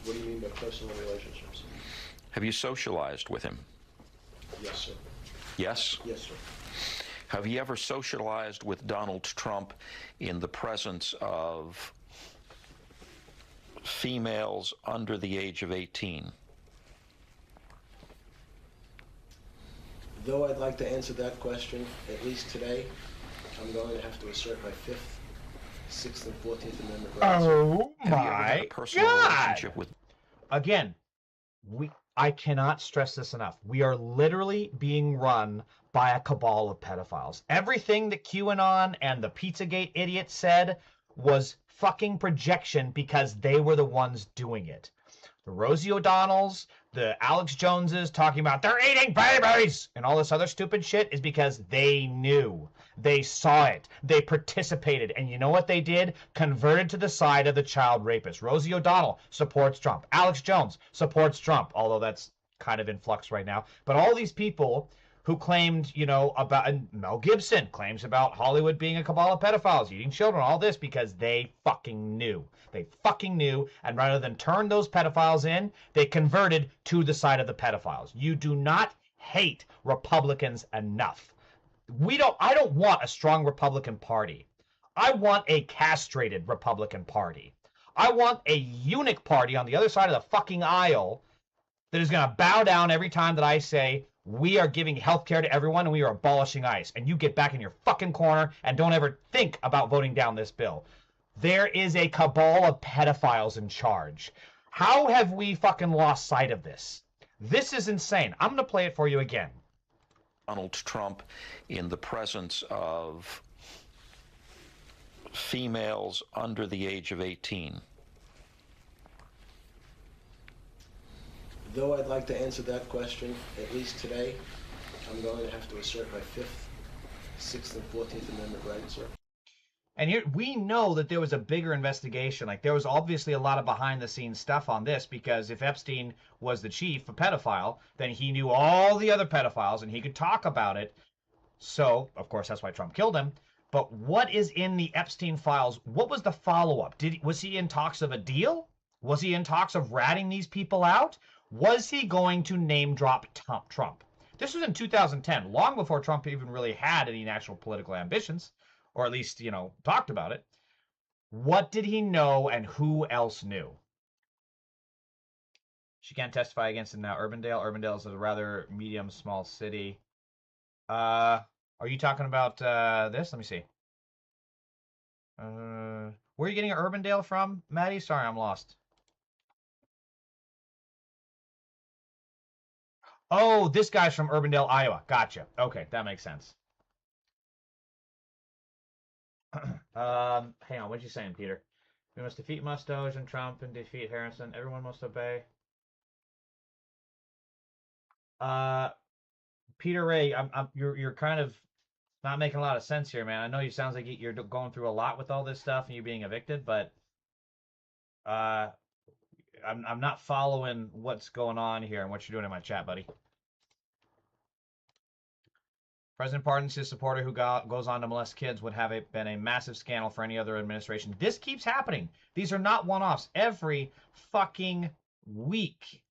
do you mean by personal relationships?
Have you socialized with him?
Yes, sir.
Yes?
Yes, sir.
Have you ever socialized with Donald Trump in the presence of females under the age of 18?
Though I'd like to answer that question, at least today, I'm going to have to assert my 5th, 6th, and 14th Amendment rights.
Oh
Have you ever had a
my
personal relationship with...
Again, I cannot stress this enough. We are literally being run by a cabal of pedophiles. Everything that QAnon and the Pizzagate idiot said was fucking projection because they were the ones doing it. The Rosie O'Donnells, the Alex Joneses talking about they're eating babies and all this other stupid shit is because they knew. They saw it. They participated. And you know what they did? Converted to the side of the child rapist. Rosie O'Donnell supports Trump. Alex Jones supports Trump, although that's kind of in flux right now. But all these people who claimed, you know, about, and Mel Gibson claims about Hollywood being a cabal of pedophiles, eating children, all this because they fucking knew. They fucking knew, and rather than turn those pedophiles in, they converted to the side of the pedophiles. You do not hate Republicans enough. I don't want a strong Republican Party. I want a castrated Republican Party. I want a eunuch party on the other side of the fucking aisle that is going to bow down every time that I say, we are giving health care to everyone and we are abolishing ICE. And you get back in your fucking corner and don't ever think about voting down this bill. There is a cabal of pedophiles in charge. How have we fucking lost sight of this? This is insane. I'm going to play it for you again.
Donald Trump in the presence of females under the age of 18.
Though I'd like to answer that question, at least today, I'm going to have to assert my 5th, 6th, and 14th Amendment rights, sir.
And here, we know that there was a bigger investigation. Like, there was obviously a lot of behind-the-scenes stuff on this, because if Epstein was the chief, a pedophile, then he knew all the other pedophiles, and he could talk about it. So, of course, that's why Trump killed him. But what is in the Epstein files? What was the follow-up? Was he in talks of a deal? Was he in talks of ratting these people out? Was he going to name-drop Trump? This was in 2010, long before Trump even really had any national political ambitions. Or at least, you know, talked about it. What did he know and who else knew? She can't testify against him now. Urbandale. Urbandale is a rather medium, small city. Are you talking about this? Let me see. Where are you getting Urbandale from, Maddie? Sorry, I'm lost. Oh, this guy's from Urbandale, Iowa. Gotcha. Okay, that makes sense. Hang on, what you saying, Peter? We must defeat Mustoge and Trump and defeat Harrison. Everyone must obey. Peter Ray, you're kind of not making a lot of sense here, man. I know you sounds like you're going through a lot with all this stuff and you being evicted, but I'm not following what's going on here and what you're doing in my chat, buddy. President pardons his supporter who goes on to molest kids would have been a massive scandal for any other administration. This keeps happening. These are not one-offs. Every fucking week,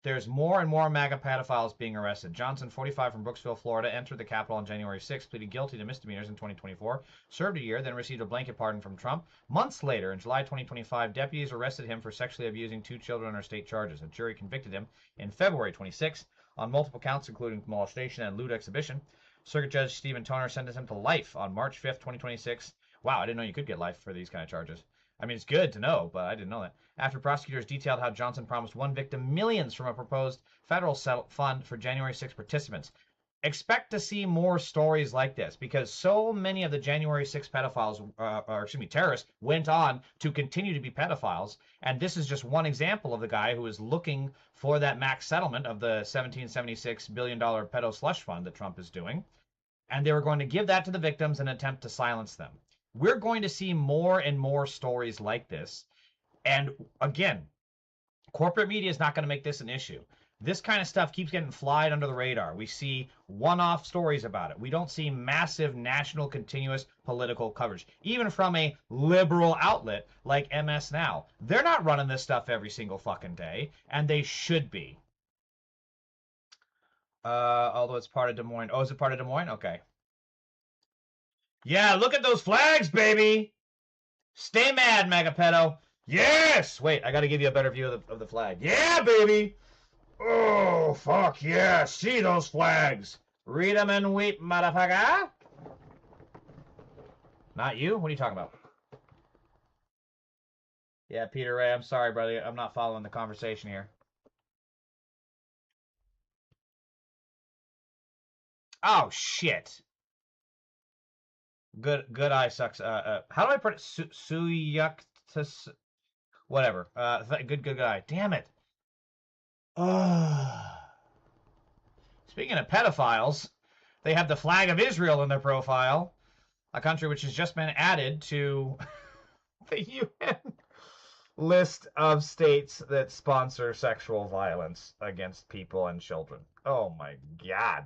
there's more and more MAGA pedophiles being arrested. Johnson, 45, from Brooksville, Florida, entered the Capitol on January 6, pleaded guilty to misdemeanors in 2024, served a year, then received a blanket pardon from Trump. Months later, in July 2025, deputies arrested him for sexually abusing 2 children under state charges. A jury convicted him in February 26 on multiple counts, including molestation and lewd exhibition. Circuit Judge Stephen Toner sentenced him to life on March 5th, 2026. Wow, I didn't know you could get life for these kind of charges. I mean, it's good to know, but I didn't know that. After prosecutors detailed how Johnson promised one victim millions from a proposed federal fund for January 6 participants. Expect to see more stories like this, because so many of the January 6 pedophiles, terrorists, went on to continue to be pedophiles, and this is just one example of the guy who is looking for that max settlement of the $1776 billion pedo slush fund that Trump is doing, and they were going to give that to the victims and attempt to silence them. we're going to see more and more stories like this. And again, corporate media is not going to make this an issue. This kind of stuff keeps getting flied under the radar. We see one-off stories about it. We don't see massive national continuous political coverage, even from a liberal outlet like MS Now. They're not running this stuff every single fucking day, and they should be. Although it's part of Des Moines. Oh, is it part of Des Moines? Okay. Yeah, look at those flags, baby! Stay mad, Megapedo. Yes! Wait, I gotta give you a better view of the flag. Yeah, baby! Oh, fuck yeah. See those flags. Read them and weep, motherfucker. Not you? What are you talking about? Yeah, Peter Ray, I'm sorry, brother. I'm not following the conversation here. Oh, shit. Good eye sucks. How do I put it? Suyuktus? Whatever. Good eye. Damn it. Speaking of pedophiles, they have the flag of Israel in their profile, a country which has just been added to the UN list of states that sponsor sexual violence against people and children. Oh my God.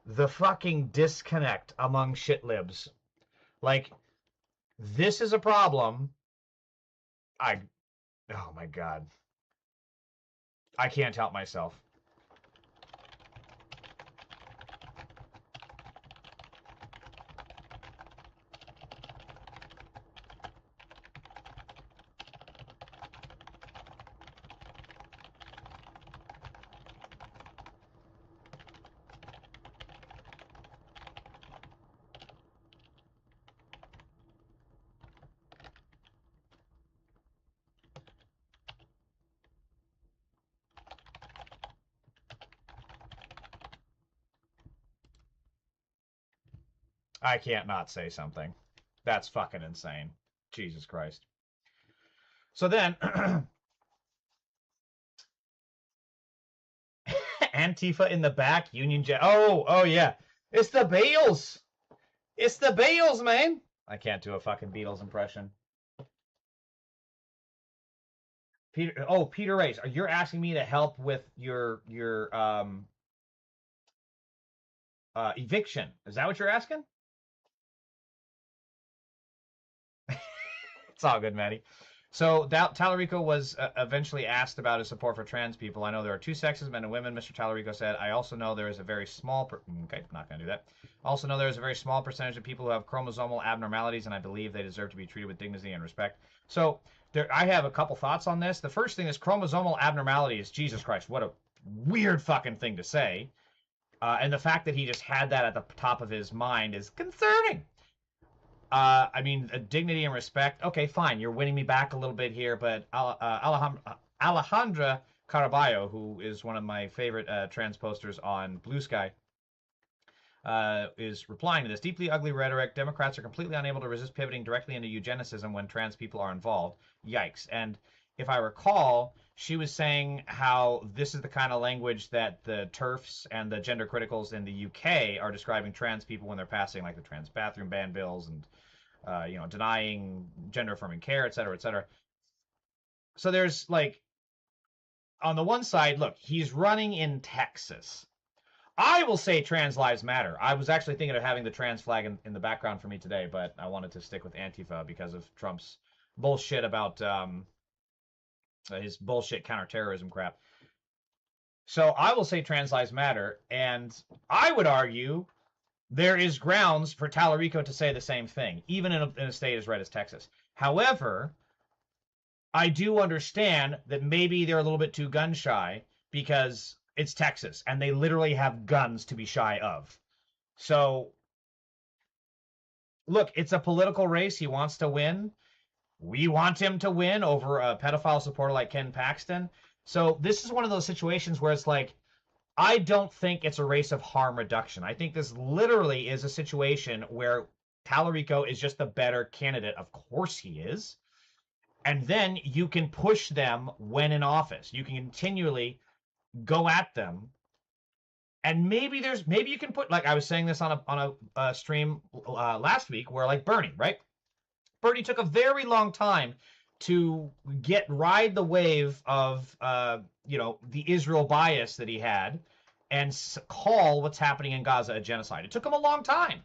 The fucking disconnect among shitlibs. Like, this is a problem. Oh my God. I can't help myself. I can't not say something. That's fucking insane. Jesus Christ. So then, Antifa in the back, Union Jack. Oh yeah. It's the Beatles. It's the Beatles, man. I can't do a fucking Beatles impression. Peter Race, you're asking me to help with your eviction. Is that what you're asking? It's all good, Maddie. So Talarico was eventually asked about his support for trans people. I know there are two sexes, men and women, Mr. Talarico said. I also know there is a very small... Okay, not going to do that. Also know there is a very small percentage of people who have chromosomal abnormalities, and I believe they deserve to be treated with dignity and respect. So I have a couple thoughts on this. The first thing is chromosomal abnormalities. Jesus Christ, what a weird fucking thing to say. And the fact that he just had that at the top of his mind is concerning. I mean, dignity and respect. Okay, fine. You're winning me back a little bit here, but Alejandra Caraballo, who is one of my favorite trans posters on Blue Sky, is replying to this. Deeply ugly rhetoric. Democrats are completely unable to resist pivoting directly into eugenicism when trans people are involved. Yikes. And if I recall, she was saying how this is the kind of language that the TERFs and the gender criticals in the UK are describing trans people when they're passing, like the trans bathroom ban bills and, denying gender-affirming care, et cetera, et cetera. So there's, like, on the one side, look, he's running in Texas. I will say trans lives matter. I was actually thinking of having the trans flag in the background for me today, but I wanted to stick with Antifa because of Trump's bullshit about his bullshit counterterrorism crap. So I will say trans lives matter, and I would argue there is grounds for Talarico to say the same thing, even in a state as red as Texas. However, I do understand that maybe they're a little bit too gun shy because it's Texas, and they literally have guns to be shy of. So, look, it's a political race. He wants to win. We want him to win over a pedophile supporter like Ken Paxton. So this is one of those situations where it's like, I don't think it's a race of harm reduction. I think this literally is a situation where Talarico is just the better candidate. Of course he is. And then you can push them when in office. You can continually go at them. And maybe you can put, like I was saying this on a stream last week, where like Bernie, right? Bernie took a very long time to ride the wave of, the Israel bias that he had and call what's happening in Gaza a genocide. It took him a long time,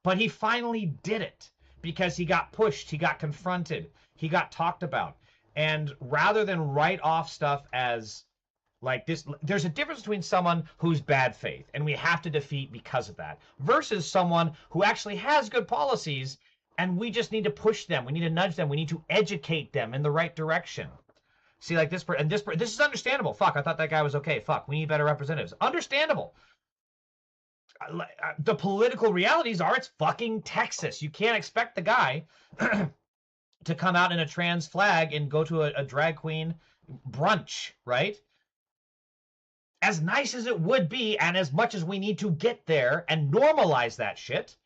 but he finally did it because he got pushed, he got confronted, he got talked about. And rather than write off stuff as like this, there's a difference between someone who's bad faith and we have to defeat because of that versus someone who actually has good policies and we just need to push them. We need to nudge them. We need to educate them in the right direction. See, like this is understandable. Fuck, I thought that guy was okay. Fuck, we need better representatives. Understandable. The political realities are it's fucking Texas. You can't expect the guy to come out in a trans flag and go to a drag queen brunch, right? As nice as it would be, and as much as we need to get there and normalize that shit,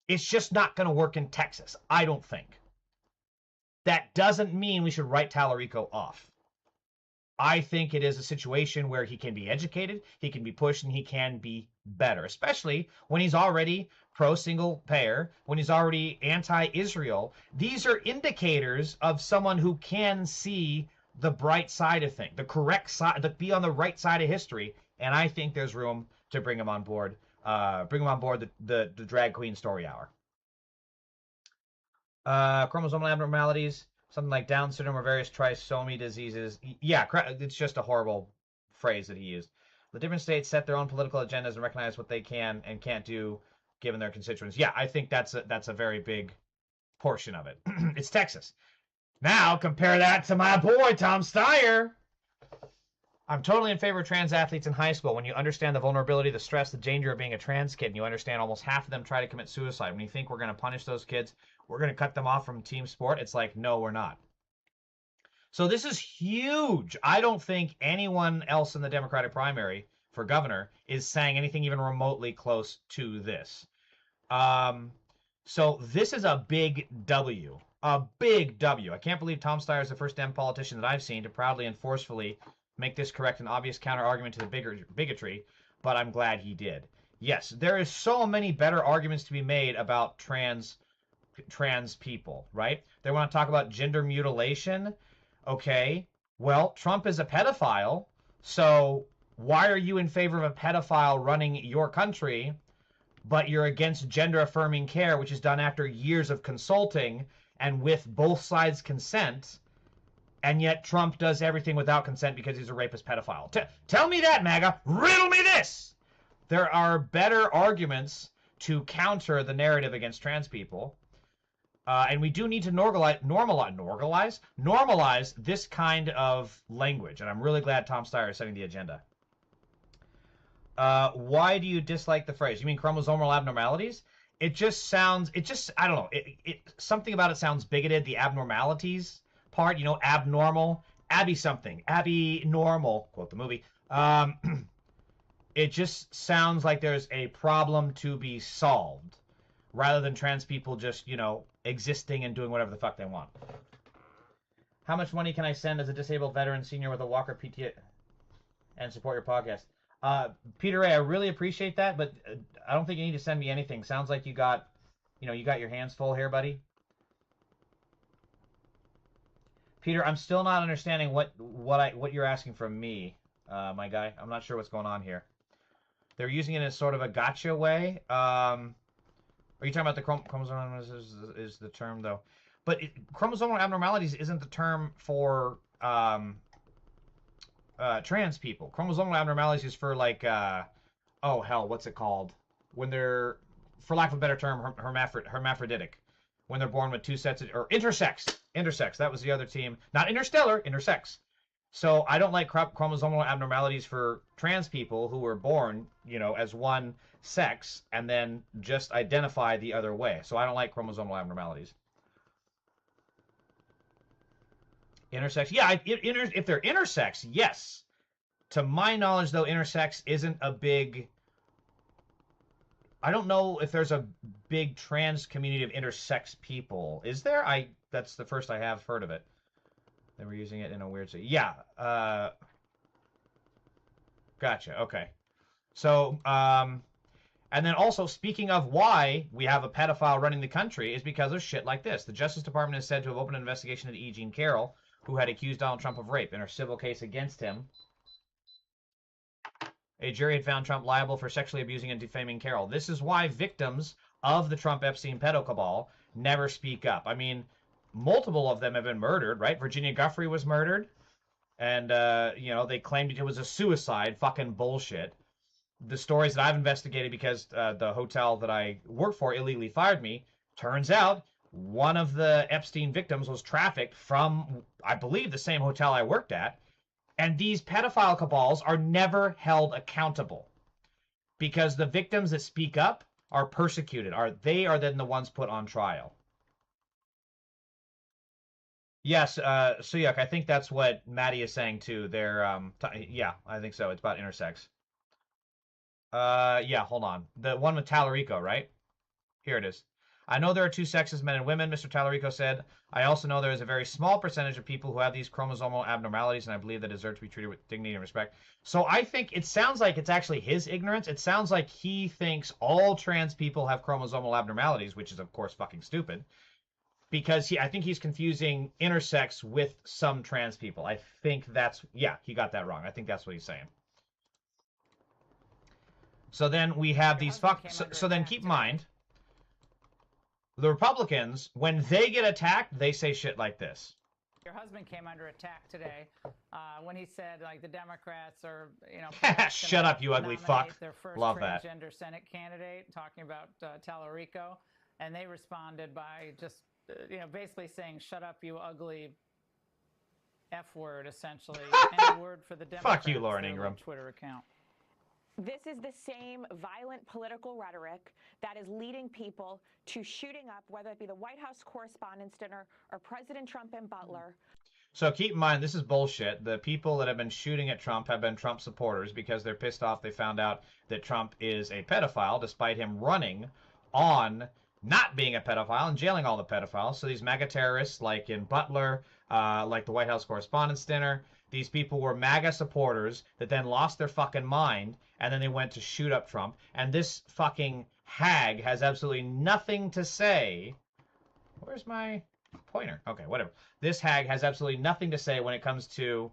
it's just not going to work in Texas, I don't think. That doesn't mean we should write Talarico off. I think it is a situation where he can be educated, he can be pushed, and he can be better, especially when he's already pro-single payer, when he's already anti-Israel. These are indicators of someone who can see the bright side of things, the correct side, be on the right side of history, and I think there's room to bring him on board. Bring him on board the drag queen story hour. Chromosomal abnormalities, something like Down syndrome or various trisomy diseases. Yeah, it's just a horrible phrase that he used. The different states set their own political agendas and recognize what they can and can't do given their constituents. Yeah, I think that's a very big portion of it. It's Texas. Now compare that to my boy Tom Steyer. I'm totally in favor of trans athletes in high school. When you understand the vulnerability, the stress, the danger of being a trans kid, and you understand almost half of them try to commit suicide. When you think we're going to punish those kids, we're going to cut them off from team sport, it's like, no, we're not. So this is huge. I don't think anyone else in the Democratic primary for governor is saying anything even remotely close to this. So this is a big W. A big W. I can't believe Tom Steyer is the first Dem politician that I've seen to proudly and forcefully make this correct and obvious counter-argument to the bigotry, but I'm glad he did. Yes, there is so many better arguments to be made about trans people, right? They want to talk about gender mutilation. Okay, well, Trump is a pedophile, so why are you in favor of a pedophile running your country, but you're against gender-affirming care, which is done after years of consulting and with both sides' consent, and yet Trump does everything without consent because he's a rapist pedophile? Tell me that, MAGA. Riddle me this! There are better arguments to counter the narrative against trans people. And we do need to normalize this kind of language. And I'm really glad Tom Steyer is setting the agenda. Why do you dislike the phrase? You mean chromosomal abnormalities? It just sounds, I don't know. Something about it sounds bigoted. The abnormalities part, abnormal, Abby something, Abby normal, quote the movie. It just sounds like there's a problem to be solved rather than trans people just, existing and doing whatever the fuck they want. How much money can I send as a disabled veteran senior with a walker PT and support your podcast? Peter Ray, I really appreciate that, but I don't think you need to send me anything. Sounds like you got your hands full here, buddy. Peter, I'm still not understanding what you're asking from me, my guy. I'm not sure what's going on here. They're using it as sort of a gotcha way. Are you talking about the chromosomal is the term, though? But chromosomal abnormalities isn't the term for trans people. Chromosomal abnormalities is for, like, oh, hell, what's it called? When they're, for lack of a better term, hermaphroditic. When they're born with two sets of, or intersex. Intersex, that was the other team. Not interstellar, intersex. So I don't like chromosomal abnormalities for trans people who were born, as one sex and then just identify the other way. So I don't like chromosomal abnormalities. Intersex, yeah, if they're intersex, yes. To my knowledge, though, intersex isn't a big... I don't know if there's a big trans community of intersex people. Is there? That's the first I have heard of it. They were using it in a weird... Yeah. Gotcha. Okay. So, And then also, speaking of why we have a pedophile running the country, is because of shit like this. The Justice Department is said to have opened an investigation into E. Jean Carroll, who had accused Donald Trump of rape. In her civil case against him, a jury had found Trump liable for sexually abusing and defaming Carroll. This is why victims of the Trump-Epstein pedo cabal never speak up. I mean, multiple of them have been murdered, right? Virginia Giuffre was murdered, and, you know, they claimed it was a suicide. Fucking bullshit. The stories that I've investigated, because the hotel that I work for illegally fired me, turns out one of the Epstein victims was trafficked from, I believe, the same hotel I worked at. And these pedophile cabals are never held accountable because the victims that speak up are persecuted. They are then the ones put on trial. Yes, Suyuk, I think that's what Maddie is saying too. They're, yeah, I think so. It's about intersex. Yeah, hold on. The one with Talarico, right? Here it is. I know there are two sexes, men and women, Mr. Talarico said. I also know there is a very small percentage of people who have these chromosomal abnormalities, and I believe they deserve to be treated with dignity and respect. So I think it sounds like it's actually his ignorance. It sounds like he thinks all trans people have chromosomal abnormalities, which is, of course, fucking stupid. Because I think he's confusing intersex with some trans people. I think that's, yeah, he got that wrong. I think that's what he's saying. So then we have these so then keep in mind, the Republicans, when they get attacked, they say shit like this.
Your husband came under attack today when he said, like, the Democrats are, you know,
shut up, you ugly fuck.
Their first
Love that.
transgender Senate candidate, talking about Talarico, and they responded by just, you know, basically saying, "Shut up, you ugly F word," essentially. Any word for the Democrats.
Fuck you, Lauren Ingram.
Twitter account.
This is the same violent political rhetoric that is leading people to shooting up, whether it be the White House Correspondents' Dinner or President Trump and Butler.
So keep in mind, this is bullshit. The people that have been shooting at Trump have been Trump supporters because they're pissed off they found out that Trump is a pedophile, despite him running on not being a pedophile and jailing all the pedophiles. So these MAGA terrorists, like in Butler, like the White House Correspondents' Dinner, these people were MAGA supporters that then lost their fucking mind, and then they went to shoot up Trump. And this fucking hag has absolutely nothing to say. Where's my pointer? Okay, whatever. This hag has absolutely nothing to say when it comes to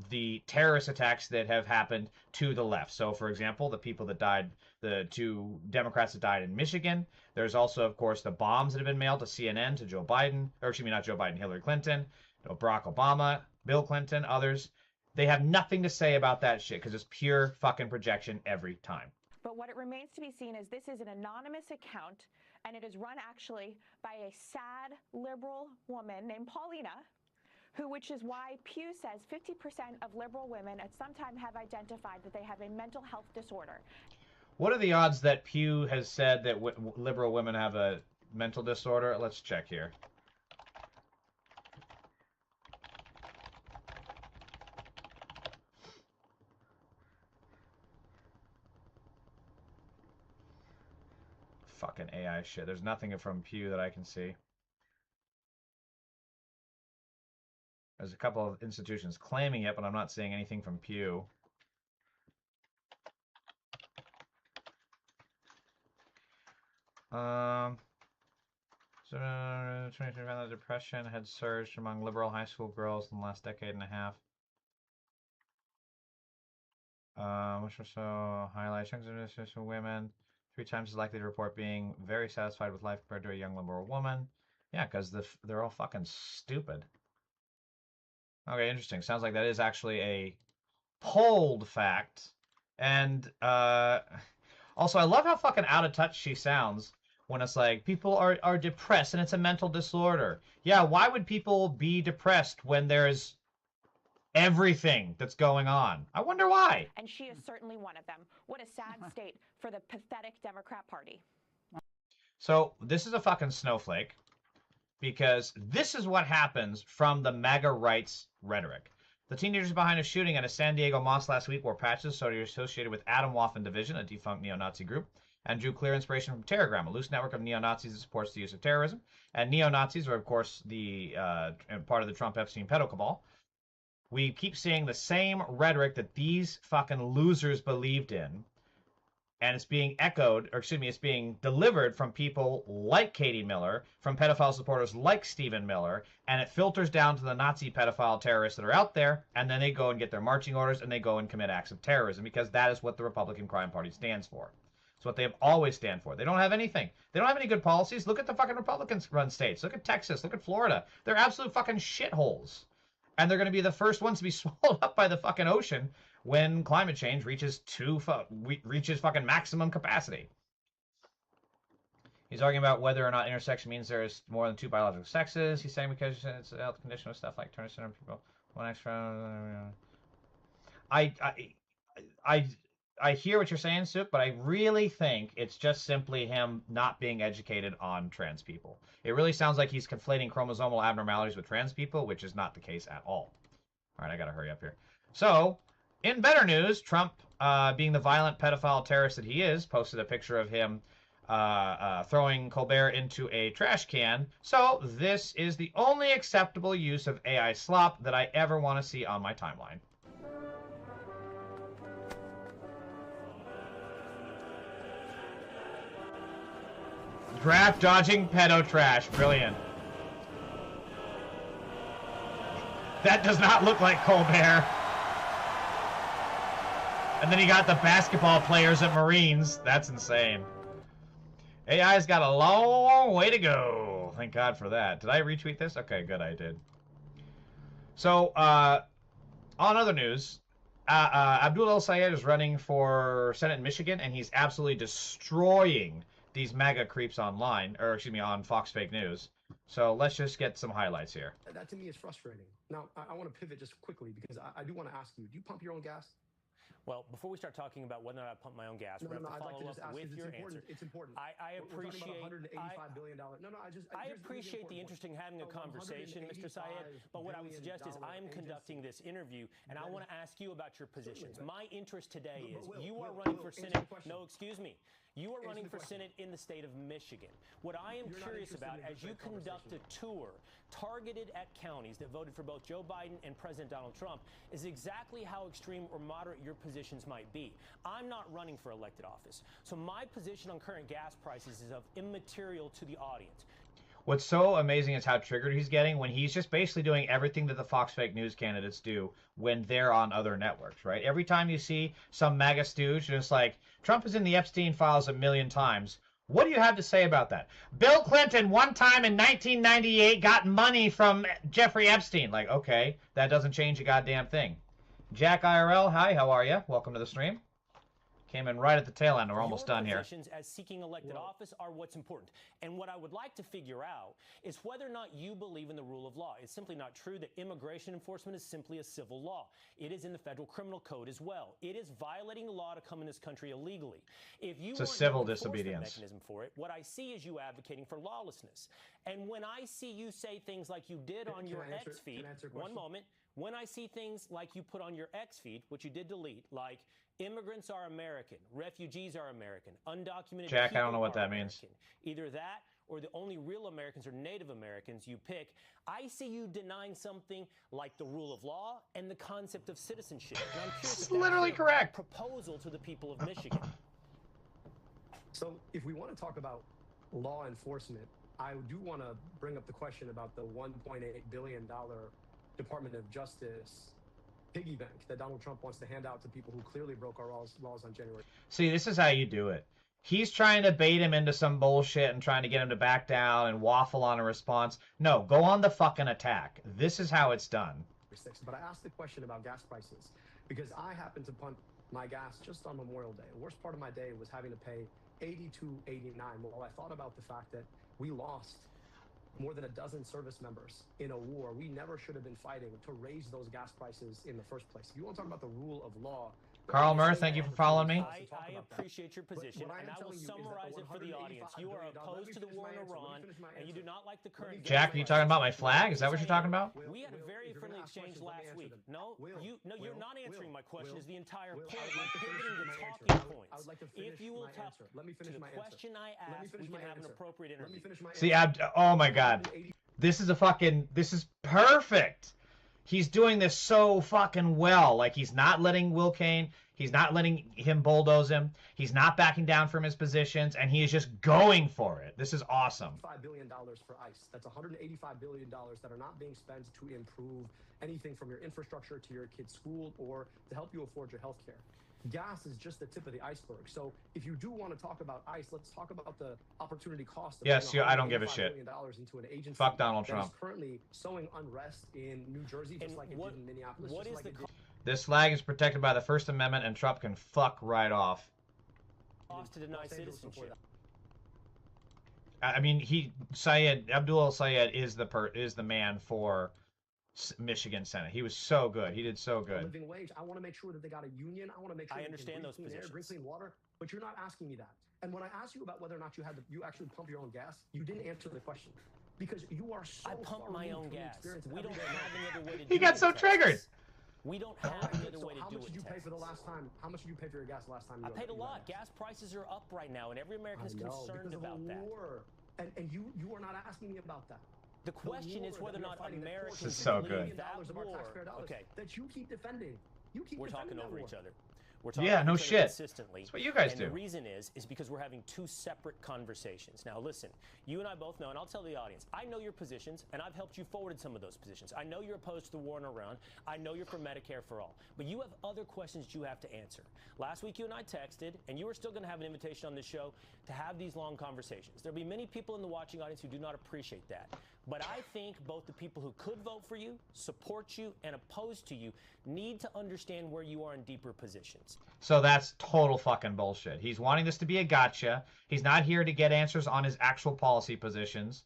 the terrorist attacks that have happened to the left. So, for example, the people that died, the two Democrats that died in Michigan. There's also, of course, the bombs that have been mailed to CNN, to Joe Biden, or excuse me, not Joe Biden, Hillary Clinton, Barack Obama, Bill Clinton, others. They have nothing to say about that shit because it's pure fucking projection every time.
But what it remains to be seen is this is an anonymous account, and it is run actually by a sad liberal woman named Paulina, which is why Pew says 50% of liberal women at some time have identified that they have a mental health disorder.
What are the odds that Pew has said that liberal women have a mental disorder? Let's check here. Fucking AI shit. There's nothing from Pew that I can see. There's a couple of institutions claiming it, but I'm not seeing anything from Pew. So, 2020 depression had surged among liberal high school girls in the last decade and a half. Which also highlights chunks of women 3 times as likely to report being very satisfied with life compared to a young liberal woman. Yeah, because they're all fucking stupid. Okay, interesting. Sounds like that is actually a polled fact. And also, I love how fucking out of touch she sounds when it's like, people are depressed and it's a mental disorder. Yeah, why would people be depressed when there's everything that's going on? I wonder why.
And she is certainly one of them. What a sad state for the pathetic Democrat Party.
So this is a fucking snowflake, because this is what happens from the MAGA rights rhetoric. The teenagers behind a shooting at a San Diego mosque last week wore patches associated with Atomwaffen Division, a defunct neo-Nazi group, and drew clear inspiration from Terrorgram, a loose network of neo-Nazis that supports the use of terrorism. And neo-Nazis are, of course, the part of the Trump-Epstein pedo cabal. We keep seeing the same rhetoric that these fucking losers believed in and it's being echoed, or excuse me, it's being delivered from people like Katie Miller, from pedophile supporters like Stephen Miller, and it filters down to the Nazi pedophile terrorists that are out there, and then they go and get their marching orders, and they go and commit acts of terrorism, because that is what the Republican Crime Party stands for. It's what they have always stand for. They don't have anything. They don't have any good policies. Look at the fucking Republicans-run states. Look at Texas. Look at Florida. They're absolute fucking shitholes. And they're going to be the first ones to be swallowed up by the fucking ocean when climate change reaches fucking maximum capacity. He's arguing about whether or not intersex means there is more than two biological sexes. He's saying because it's a health condition with stuff like turner syndrome, people one extra. I hear what you're saying, Soup, but I really think it's just simply him not being educated on trans people. It really sounds like he's conflating chromosomal abnormalities with trans people, which is not the case at all. All right, I got to hurry up here. So, in better news, Trump, being the violent pedophile terrorist that he is, posted a picture of him throwing Colbert into a trash can. So, this is the only acceptable use of AI slop that I ever want to see on my timeline. Draft dodging pedo trash. Brilliant. That does not look like Colbert. And then you got the basketball players at Marines. That's insane. AI's got a long way to go. Thank God for that. Did I retweet this? Okay, good, I did. So, on other news, Abdul El-Sayed is running for Senate in Michigan, and he's absolutely destroying these MAGA creeps online, or excuse me, on Fox Fake News. So let's just get some highlights here.
That to me is frustrating. Now, I want to pivot just quickly because I do want to ask you, do you pump your own gas?
Well, before we start talking about whether or not I pump my own gas, we're going to follow up with your answer.
It's important.
I appreciate
$185 billion.
I appreciate the interest in having a conversation, Mr. Syed, but what I would suggest is I'm conducting this interview, and I want to ask you about your positions. My interest today is you are running for Senate. No, excuse me. You are running for Senate in the state of Michigan. What I am curious about, as you conduct a tour targeted at counties that voted for both Joe Biden and President Donald Trump, is exactly how extreme or moderate your positions might be. I'm not running for elected office, so my position on current gas prices is of immaterial to the audience.
What's so amazing is how triggered he's getting when he's just basically doing everything that the Fox Fake News candidates do when they're on other networks, right? Every time you see some MAGA stooge, just like, Trump is in the Epstein files a million times. What do you have to say about that? Bill Clinton, one time in 1998, got money from Jeffrey Epstein. Like, okay, that doesn't change a goddamn thing. Jack IRL, hi, how are you? Welcome to the stream. Came in right at the tail end. We're almost done here.
Your positions as seeking elected office are what's important. And what I would like to figure out is whether or not you believe in the rule of law. It's simply not true that immigration enforcement is simply a civil law. It is in the federal criminal code as well. It is violating the law to come in this country illegally. If you
it's a civil disobedience
mechanism for it, what I see is you advocating for lawlessness. And when I see you say things like you did on your X feed, one moment, when I see things like you put on your X feed, which you did delete, like immigrants are American, refugees are American, undocumented
Jack, I don't know what that means.
Either that or the only real Americans are Native Americans you pick. I see you denying something like the rule of law and the concept of citizenship. And I'm curious
it's literally correct.
Proposal to the people of Michigan.
So if we want to talk about law enforcement, I do want to bring up the question about the $1.8 billion Department of Justice piggy bank that Donald Trump wants to hand out to people who clearly broke our laws on January.
See, this is how you do it. He's trying to bait him into some bullshit and trying to get him to back down and waffle on a response. No, go on the fucking attack. This is how it's done.
But I asked the question about gas prices because I happened to pump my gas just on Memorial Day. The worst part of my day was having to pay $82.89. Well, I thought about the fact that we lost more than a dozen service members in a war we never should have been fighting to raise those gas prices in the first place. If you want to talk about the rule of law,
Carl Murr, thank you for following me.
I appreciate your position, and I will summarize it for the audience. You are opposed to the war in Iran, and you do not like the current...
Jack, are you talking about my flag? Is that what you're talking about?
We had a very friendly exchange last week. No, you're not answering my question. Is the entire point. You're pivoting the talking points. If you will talk to the question I asked, we can have an appropriate interview.
See, oh my God. This is perfect. He's doing this so fucking well. Like, he's not letting Will Kane, He's not letting him bulldoze him. He's not backing down from his positions, and he is just going for it. This is awesome.
$5 billion for ICE. That's $185 billion that are not being spent to improve anything from your infrastructure to your kid's school or to help you afford your health care. Gas is just the tip of the iceberg. So if you do want to talk about ICE, let's talk about the opportunity cost. Of
yes, I don't give a shit.
Into an agency
Fuck Donald Trump.
That is currently sowing unrest in New Jersey, just like it did in Minneapolis.
What is
like
this flag is protected by the First Amendment, and Trump can fuck right off.
Cost to deny citizenship.
I mean, Abdul Sayed is the man for Michigan Senate. He was so good. He did so good.
Living wage. I want to make sure that they got a union. I want to make sure
I understand those positions.
Drink clean water, but you're not asking me that. And when I asked you about whether or not you actually pump your own gas, you didn't answer the question because you are so.
I pump my own gas. We don't have any other way to do it.
He got so triggered.
We don't have any other way to do it.
How much did you pay for the last time? How much did you pay for your gas last time?
I paid a lot. Gas prices are up right now, and every American is concerned about that.
And you are not asking me about that.
The question is whether or not Americans
this is so good.
Okay.
That you keep defending.
We're talking over each other. We're
talking no shit.
Consistently.
That's what you guys
and
do.
The reason is because we're having two separate conversations. Now listen, you and I both know, and I'll tell the audience, I know your positions, and I've helped you forward some of those positions. I know you're opposed to the war in Iran. I know you're for Medicare for all. But you have other questions you have to answer. Last week you and I texted, and you are still going to have an invitation on this show to have these long conversations. There'll be many people in the watching audience who do not appreciate that. But I think both the people who could vote for you, support you, and oppose to you need to understand where you are in deeper positions.
So that's total fucking bullshit. He's wanting this to be a gotcha. He's not here to get answers on his actual policy positions.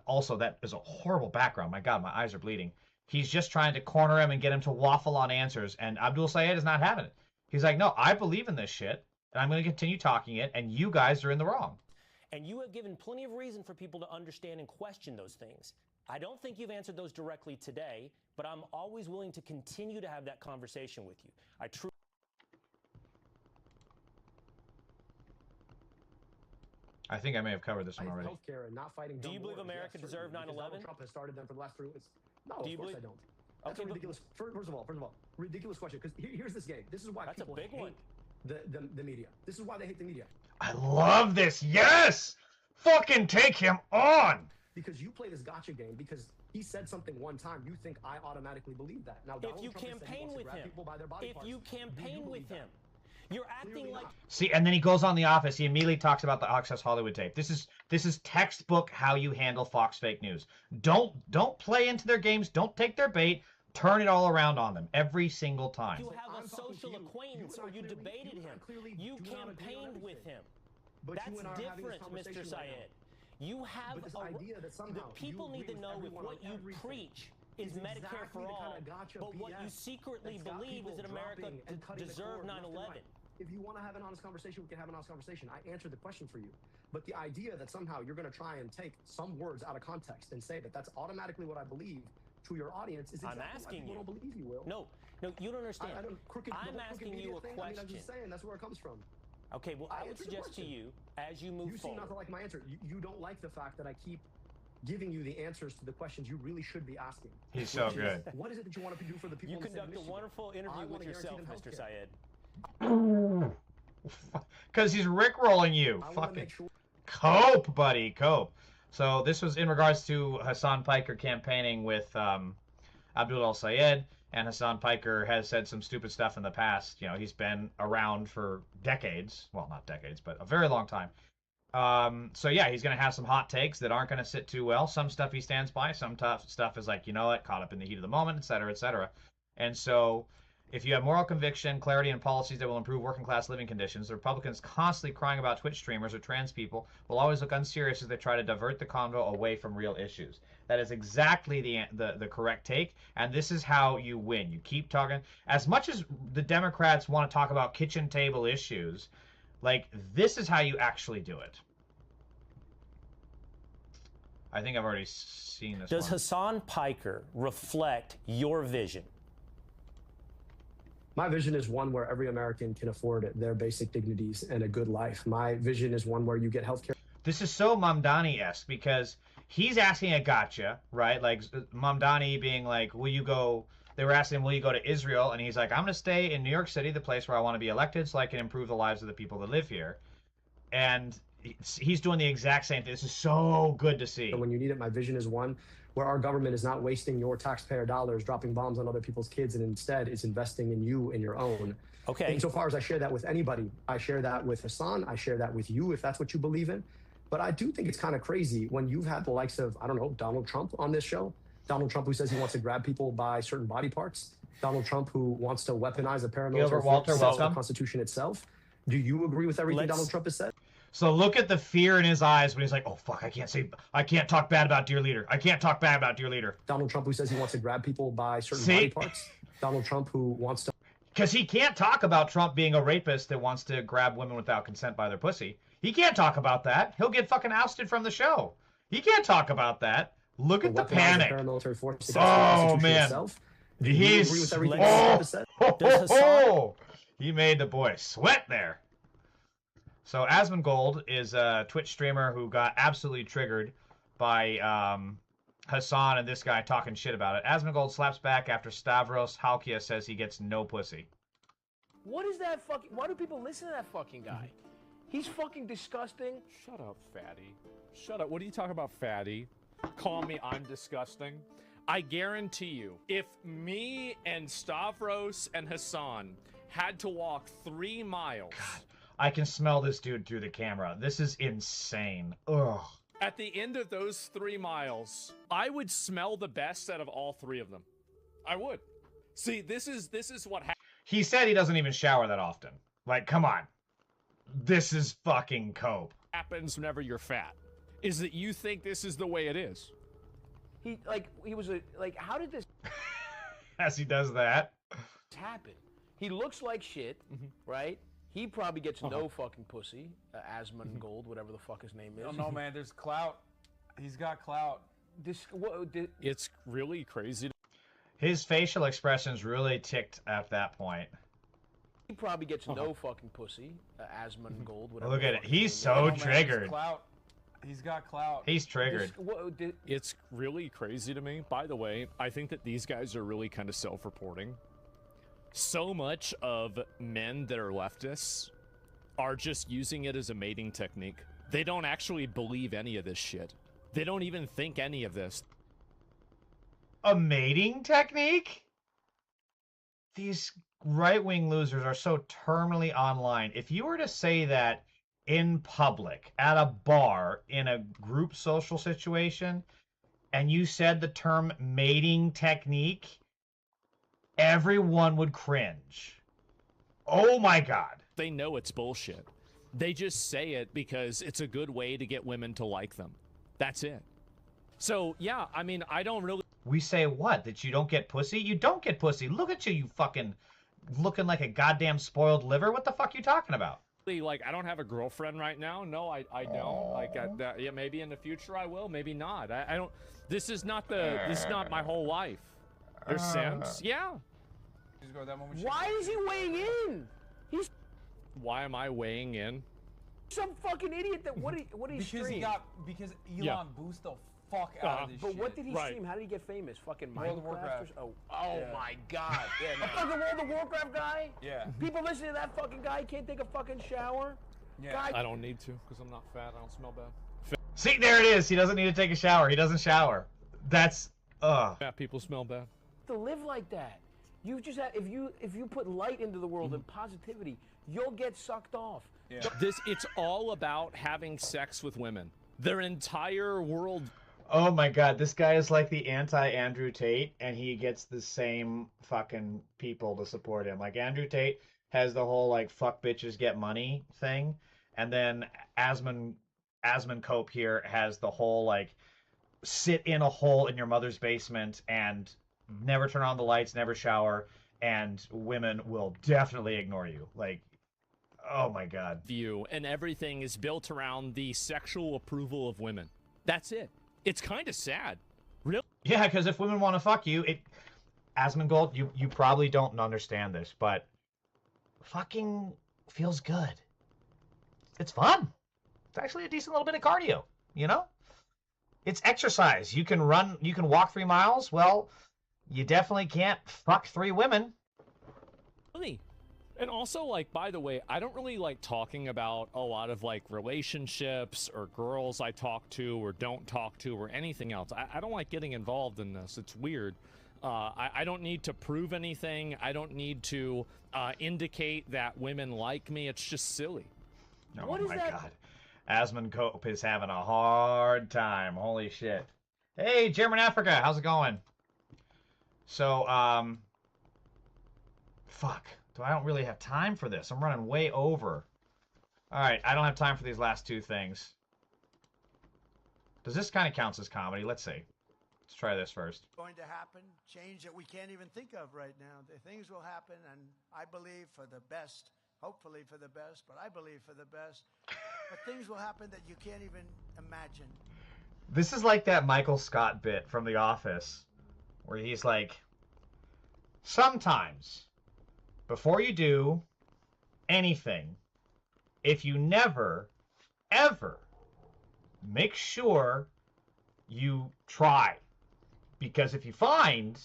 Also, that is a horrible background. My God, my eyes are bleeding. He's just trying to corner him and get him to waffle on answers, and Abdul Sayed is not having it. He's like, no, I believe in this shit, and I'm going to continue talking it, and you guys are in the wrong.
And you have given plenty of reason for people to understand and question those things. I don't think you've answered those directly today, but I'm always willing to continue to have that conversation with you.
I think I may have covered this one already.
Healthcare and not fighting.
Do you believe America deserved 9/11?
Donald Trump has started them for the last 3 weeks. No,
do you
of course
believe?
I don't. That's a ridiculous. First of all, ridiculous question. Because here's this game. This is why people hate the media. This is why they hate the media.
I love this. Yes, fucking take him on.
Because you play this gotcha game because he said something one time, you think I automatically believe that. Now,
if you campaign with him, you're acting like.
See, and then he goes on The Office. He immediately talks about the Access Hollywood tape. This is textbook how you handle Fox fake news. Don't play into their games. Don't take their bait. Turn it all around on them every single time.
You have a social acquaintance, or you debated him. You campaigned with him. That's different, Mr. Syed. You have
this idea that somehow
the people need to know if what you preach is Medicare for all, but what you secretly believe is that America deserved 9/11.
If you want to have an honest conversation, we can have an honest conversation. I answered the question for you. But the idea that somehow you're going to try and take some words out of context and say that that's automatically what I believe to your audience is exactly why people don't believe you, Will.
No, you don't understand. I'm asking you a question.
I'm just saying that's where it comes from.
Okay, well, I would suggest to you, as you move forward...
You seem not to like my answer. You don't like the fact that I keep giving you the answers to the questions you really should be asking.
He's so good.
What is it that you want to do for the people
You conduct a wonderful interview with yourself, Mr. Syed.
Because he's rickrolling you. Fucking cope, buddy, cope. So this was in regards to Hassan Piker campaigning with Abdul Al-Sayed. And Hassan Piker has said some stupid stuff in the past. You know, he's been around for decades. Well, not decades, but a very long time. So, yeah, he's going to have some hot takes that aren't going to sit too well. Some stuff he stands by. Some tough stuff is like, you know what, caught up in the heat of the moment, et cetera, et cetera. And so if you have moral conviction, clarity, and policies that will improve working-class living conditions, the Republicans constantly crying about Twitch streamers or trans people will always look unserious as they try to divert the convo away from real issues. That is exactly the correct take, and this is how you win. You keep talking. As much as the Democrats want to talk about kitchen table issues, like, this is how you actually do it. I think I've already seen this
Does
one.
Hassan Piker reflect your vision?
My vision is one where every American can afford their basic dignities and a good life. My vision is one where you get health care.
This is so Mamdani-esque because he's asking a gotcha, right? Like Mamdani being like, will you go they were asking him, will you go to Israel? And he's like, I'm going to stay in New York City, the place where I want to be elected, so I can improve the lives of the people that live here. And he's doing the exact same thing. This is so good to see.
When you need it, my vision is one where our government is not wasting your taxpayer dollars dropping bombs on other people's kids, and instead is investing in you and your own.
Okay.
Insofar as I share that with anybody, I share that with Hassan, I share that with you, if that's what you believe in. But I do think it's kind of crazy when you've had the likes of, I don't know, Donald Trump on this show. Donald Trump who says he wants to grab people by certain body parts. Donald Trump who wants to weaponize a paramilitary force against the Constitution itself. Do you agree with everything Donald Trump has said?
So look at the fear in his eyes when he's like, oh, fuck, I can't talk bad about dear leader. I can't talk bad about dear leader.
Donald Trump who says he wants to grab people by certain body parts. Donald Trump who wants to...
Because he can't talk about Trump being a rapist that wants to grab women without consent by their pussy. He can't talk about that. He'll get fucking ousted from the show. He can't talk about that. Look at the panic.
Paramilitary force against
Oh,
the
man.
Itself.
He's...
Agree with everything Trump has said?
He made the boy sweat there. So Asmongold is a Twitch streamer who got absolutely triggered by Hassan and this guy talking shit about it. Asmongold slaps back after Stavros Halkia says he gets no pussy.
What is that fucking... Why do people listen to that fucking guy? He's fucking disgusting.
Shut up, fatty. Shut up. What are you talking about, fatty? Call me I'm disgusting. I guarantee you, if me and Stavros and Hassan had to walk 3 miles...
God, I can smell this dude through the camera. This is insane. Ugh.
At the end of those 3 miles, I would smell the best out of all 3 of them. I would. See, this is what happens.
He said he doesn't even shower that often. Like, come on. This is fucking cope.
Happens whenever you're fat is that you think this is the way it is.
How did this
As he does that
happen? He looks like shit, right? He probably gets no fucking pussy. Asmongold, whatever the fuck his name is.
I don't know, man. There's clout. He's got clout.
It's really crazy.
His facial expressions really ticked at that point.
He probably gets no fucking pussy. Asmongold, whatever.
Look at it. He's so triggered.
He's got clout.
He's triggered.
It's really crazy to me. By the way, I think that these guys are really kind of self-reporting. So much of men that are leftists are just using it as a mating technique. They don't actually believe any of this shit. They don't even think any of this.
A mating technique? These right-wing losers are so terminally online. If you were to say that in public, at a bar, in a group social situation, and you said the term mating technique, everyone would cringe. Oh my God.
They know it's bullshit. They just say it because it's a good way to get women to like them. That's it. So, yeah, I mean, I don't really...
We say what? That you don't get pussy? You don't get pussy. Look at you, you fucking looking like a goddamn spoiled liver. What the fuck are you talking about?
Like, I don't have a girlfriend right now. No, I don't. Like, yeah, maybe in the future I will. Maybe not. I don't... This is not my whole life. There's sense. Yeah.
Why is he weighing in?
Why am I weighing in?
Some fucking idiot that what did he stream?
Because Elon boosted the fuck out of this
but
shit.
what did he stream? How did he get famous? Fucking
World of
Minecraft?
Warcraft.
Oh my God! Yeah, the fucking World of Warcraft guy.
Yeah.
People listen to that fucking guy. He can't take a fucking shower.
Yeah.
Guy,
I don't need to because I'm not fat. I don't smell bad.
See, there it is. He doesn't need to take a shower. He doesn't shower. That's
Fat people smell bad.
to live like that. You just have, if you put light into the world and positivity, you'll get sucked off.
Yeah.
It's all about having sex with women. Their entire world.
Oh my God, this guy is like the anti-Andrew Tate, and he gets the same fucking people to support him. Like, Andrew Tate has the whole, like, fuck bitches get money thing, and then Asmon Cope here has the whole, like, sit in a hole in your mother's basement and never turn on the lights, never shower, and women will definitely ignore you. Like, oh my God.
View, and everything is built around the sexual approval of women. That's it. It's kind of sad. Really?
Yeah, because if women want to fuck you, Asmongold, you probably don't understand this, but fucking feels good. It's fun. It's actually a decent little bit of cardio, you know? It's exercise. You can walk 3 miles. Well, you definitely can't fuck 3 women.
Really? And also, like, by the way, I don't really like talking about a lot of, like, relationships or girls I talk to or don't talk to or anything else. I don't like getting involved in this. It's weird. I don't need to prove anything. I don't need to indicate that women like me. It's just silly.
Oh
What is
my
that?
god. Asmund Cope is having a hard time. Holy shit. Hey, German Africa, how's it going? So, fuck. I don't really have time for this. I'm running way over. Alright, I don't have time for these last 2 things. Does this kind of count as comedy? Let's see. Let's try this first.
Going to happen, change that we can't even think of right now. The things will happen, and I believe for the best, hopefully for the best, but I believe for the best. But things will happen that you can't even imagine.
This is like that Michael Scott bit from The Office, where he's like, sometimes, before you do anything, if you never, ever make sure you try. Because if you find,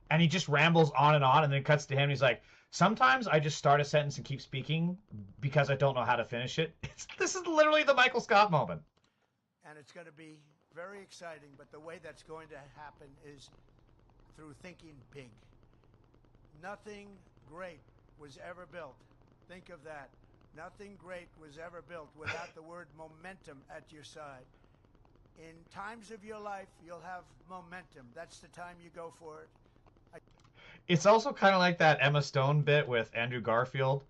and he just rambles on, and then it cuts to him, and he's like, sometimes I just start a sentence and keep speaking because I don't know how to finish it. This is literally the Michael Scott moment.
And it's going to be very exciting, but the way that's going to happen is through thinking big. Nothing great was ever built. Think of that. Nothing great was ever built without the word momentum at your side. In times of your life, you'll have momentum. That's the time you go for it.
It's also kind of like that Emma Stone bit with Andrew Garfield,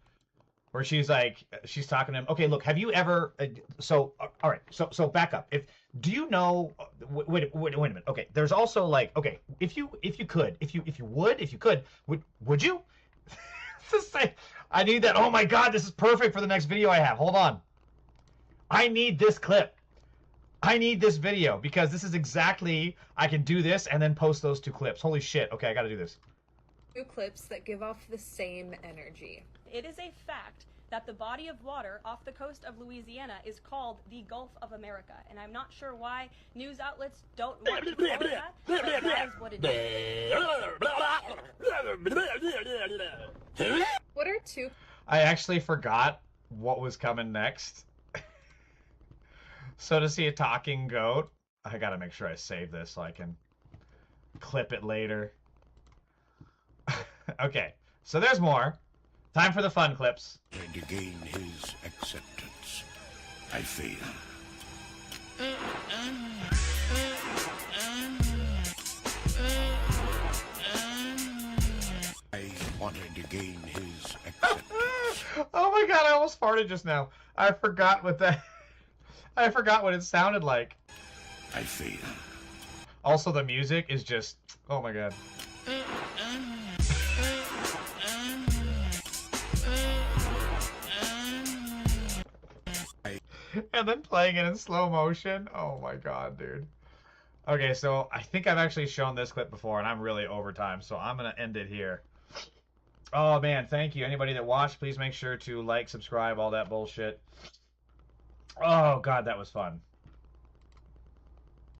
where she's talking to him. Okay, look, have you ever? All right, so back up. Do you know? Wait a minute. Okay, there's also like, okay, if you could, would you? I need that. Oh my God, this is perfect for the next video I have. Hold on. I need this clip. I need this video because this is exactly, I can do this and then post those 2 clips. Holy shit. Okay, I got to do this.
2 clips that give off the same energy.
It is a fact that the body of water off the coast of Louisiana is called the Gulf of America. And I'm not sure why news outlets don't want to call it that, but that is what it is.
What are 2?
I actually forgot what was coming next. So to see a talking goat, I gotta make sure I save this so I can clip it later. Okay, so there's more. Time for the fun clips.
And to gain his acceptance, I failed. I wanted to gain his acceptance.
Oh my God, I almost farted just now. I forgot what it sounded like.
I failed.
Also, the music is just, oh my God. And then playing it in slow motion. Oh my God, dude. Okay, so I think I've actually shown this clip before, and I'm really over time, so I'm going to end it here. Oh, man, thank you. Anybody that watched, please make sure to like, subscribe, all that bullshit. Oh, God, that was fun.